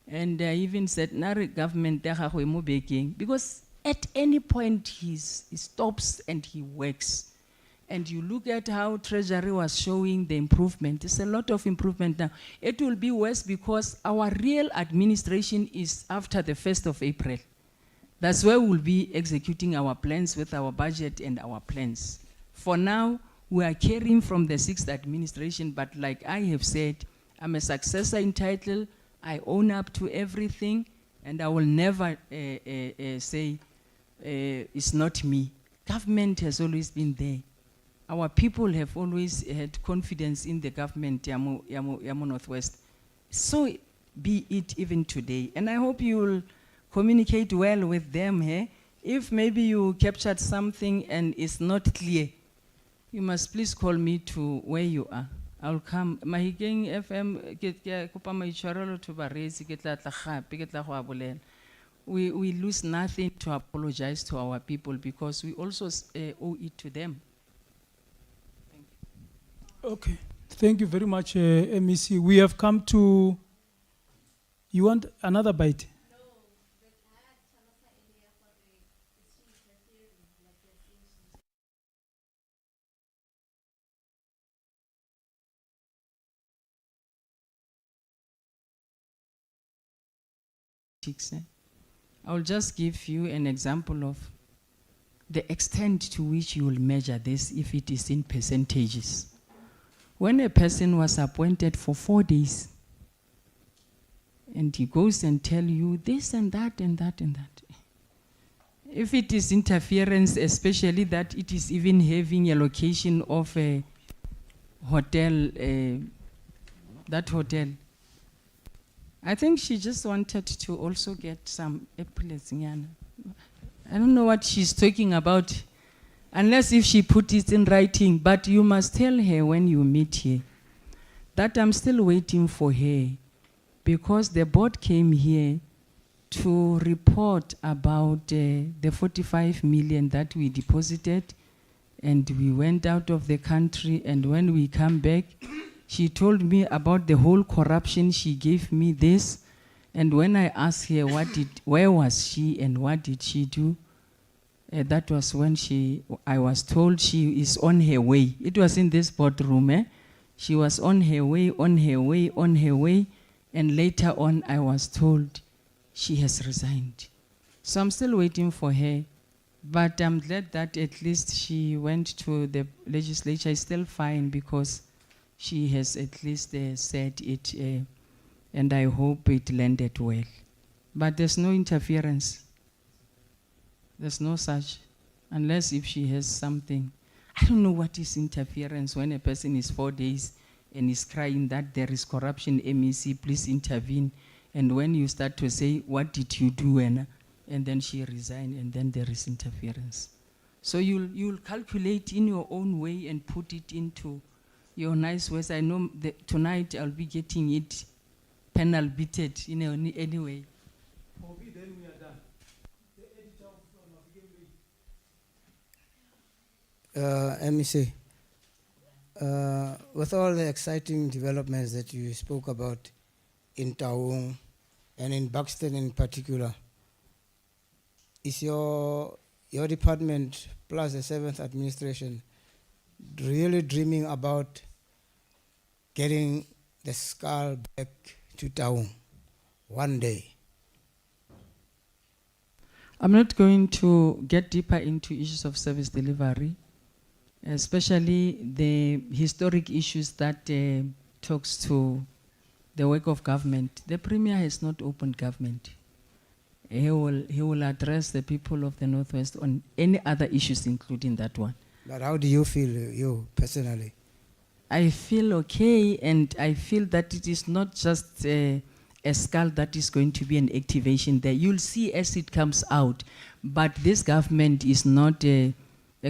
and I even said, Nari government, because at any point he stops and he works. And you look at how Treasury was showing the improvement. There's a lot of improvement now. It will be worse because our real administration is after the 1st of April. That's where we'll be executing our plans with our budget and our plans. For now, we are carrying from the 6th administration, but like I have said, I'm a successor in title. I own up to everything, and I will never say it's not me. Government has always been there. Our people have always had confidence in the government, Yamu Northwest. So be it even today. And I hope you will communicate well with them. If maybe you captured something and it's not clear, you must please call me to where you are. I'll come. Mahikeng FM, we lose nothing to apologize to our people because we also owe it to them. Okay, thank you very much, MEC. We have come to, you want another bite? No, but I had Chanasa earlier for the interfering, like I'll just give you an example of the extent to which you will measure this if it is in percentages. When a person was appointed for 4 days, and he goes and tell you this and that and that and that. If it is interference, especially that it is even having a location of a hotel, that hotel, I think she just wanted to also get some epaulets. I don't know what she's talking about, unless if she put it in writing, but you must tell her when you meet her that I'm still waiting for her, because the board came here to report about the 45 million that we deposited, and we went out of the country, and when we come back, she told me about the whole corruption. She gave me this, and when I asked her where was she and what did she do, that was when I was told she is on her way. It was in this boardroom. She was on her way, on her way, on her way, and later on I was told she has resigned. So I'm still waiting for her, but I'm glad that at least she went to the legislature. It's still fine because she has at least said it, and I hope it landed well. But there's no interference. There's no such, unless if she has something. I don't know what is interference when a person is 4 days and is crying that there is corruption, MEC, please intervene. And when you start to say, what did you do? And then she resigned, and then there is interference. So you'll calculate in your own way and put it into your nice ways. I know that tonight I'll be getting it panel beated, anyway. Then we are done. The editor MEC, with all the exciting developments that you spoke about in Taung and in Buxton in particular, is your department plus the 7th administration really dreaming about getting the skull back to Taung one day? I'm not going to get deeper into issues of service delivery, especially the historic issues that talks to the work of government. The Premier has not opened government. He will address the people of the Northwest on any other issues, including that one. But how do you feel, you personally? I feel okay, and I feel that it is not just a skull that is going to be an activation there. You'll see as it comes out, but this government is not a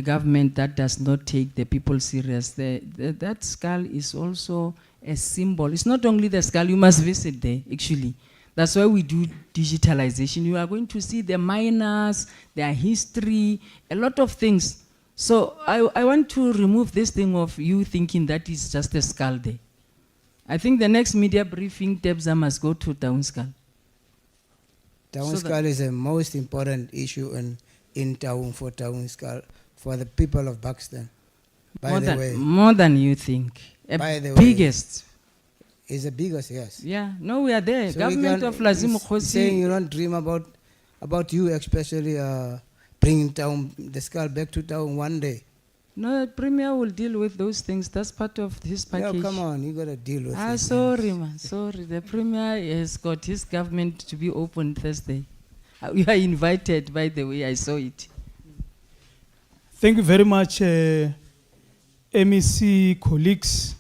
government that does not take the people serious. That skull is also a symbol. It's not only the skull, you must visit there, actually. That's why we do digitalization. You are going to see the miners, their history, a lot of things. So I want to remove this thing of you thinking that is just a skull there. I think the next media briefing, Debza must go to Town Skull. Town So Skull is the most important issue in town for Town Skull, for the people of Buxton. By the way, More than you think. By the way. Biggest. is the biggest, yes. Yeah, no, we are there. So Government of Lazimu saying Khosi. you don't dream about you, especially bringing town the Skull back to town one day. No, Premier will deal with those things. That's part of his package. No, come on, you gotta deal with it. Sorry, man. Sorry. The Premier has got his government to be open Thursday. You are invited, by the way. I saw it. Thank you very much, MEC colleagues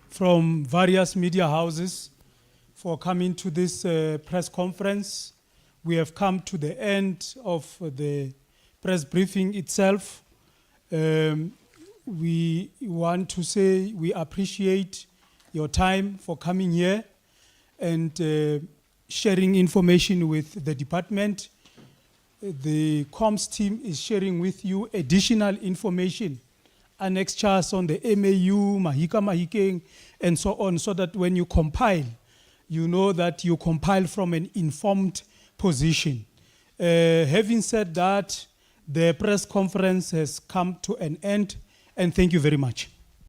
from various media houses for coming to this press conference. We have come to the end of the press briefing itself. We want to say we appreciate your time for coming here and sharing information with the department. The comms team is sharing with you additional information, annexures on the MAU, Mahika Mahikeng, and so on, so that when you compile, you know that you compile from an informed position. Having said that, the press conference has come to an end, and thank you very much.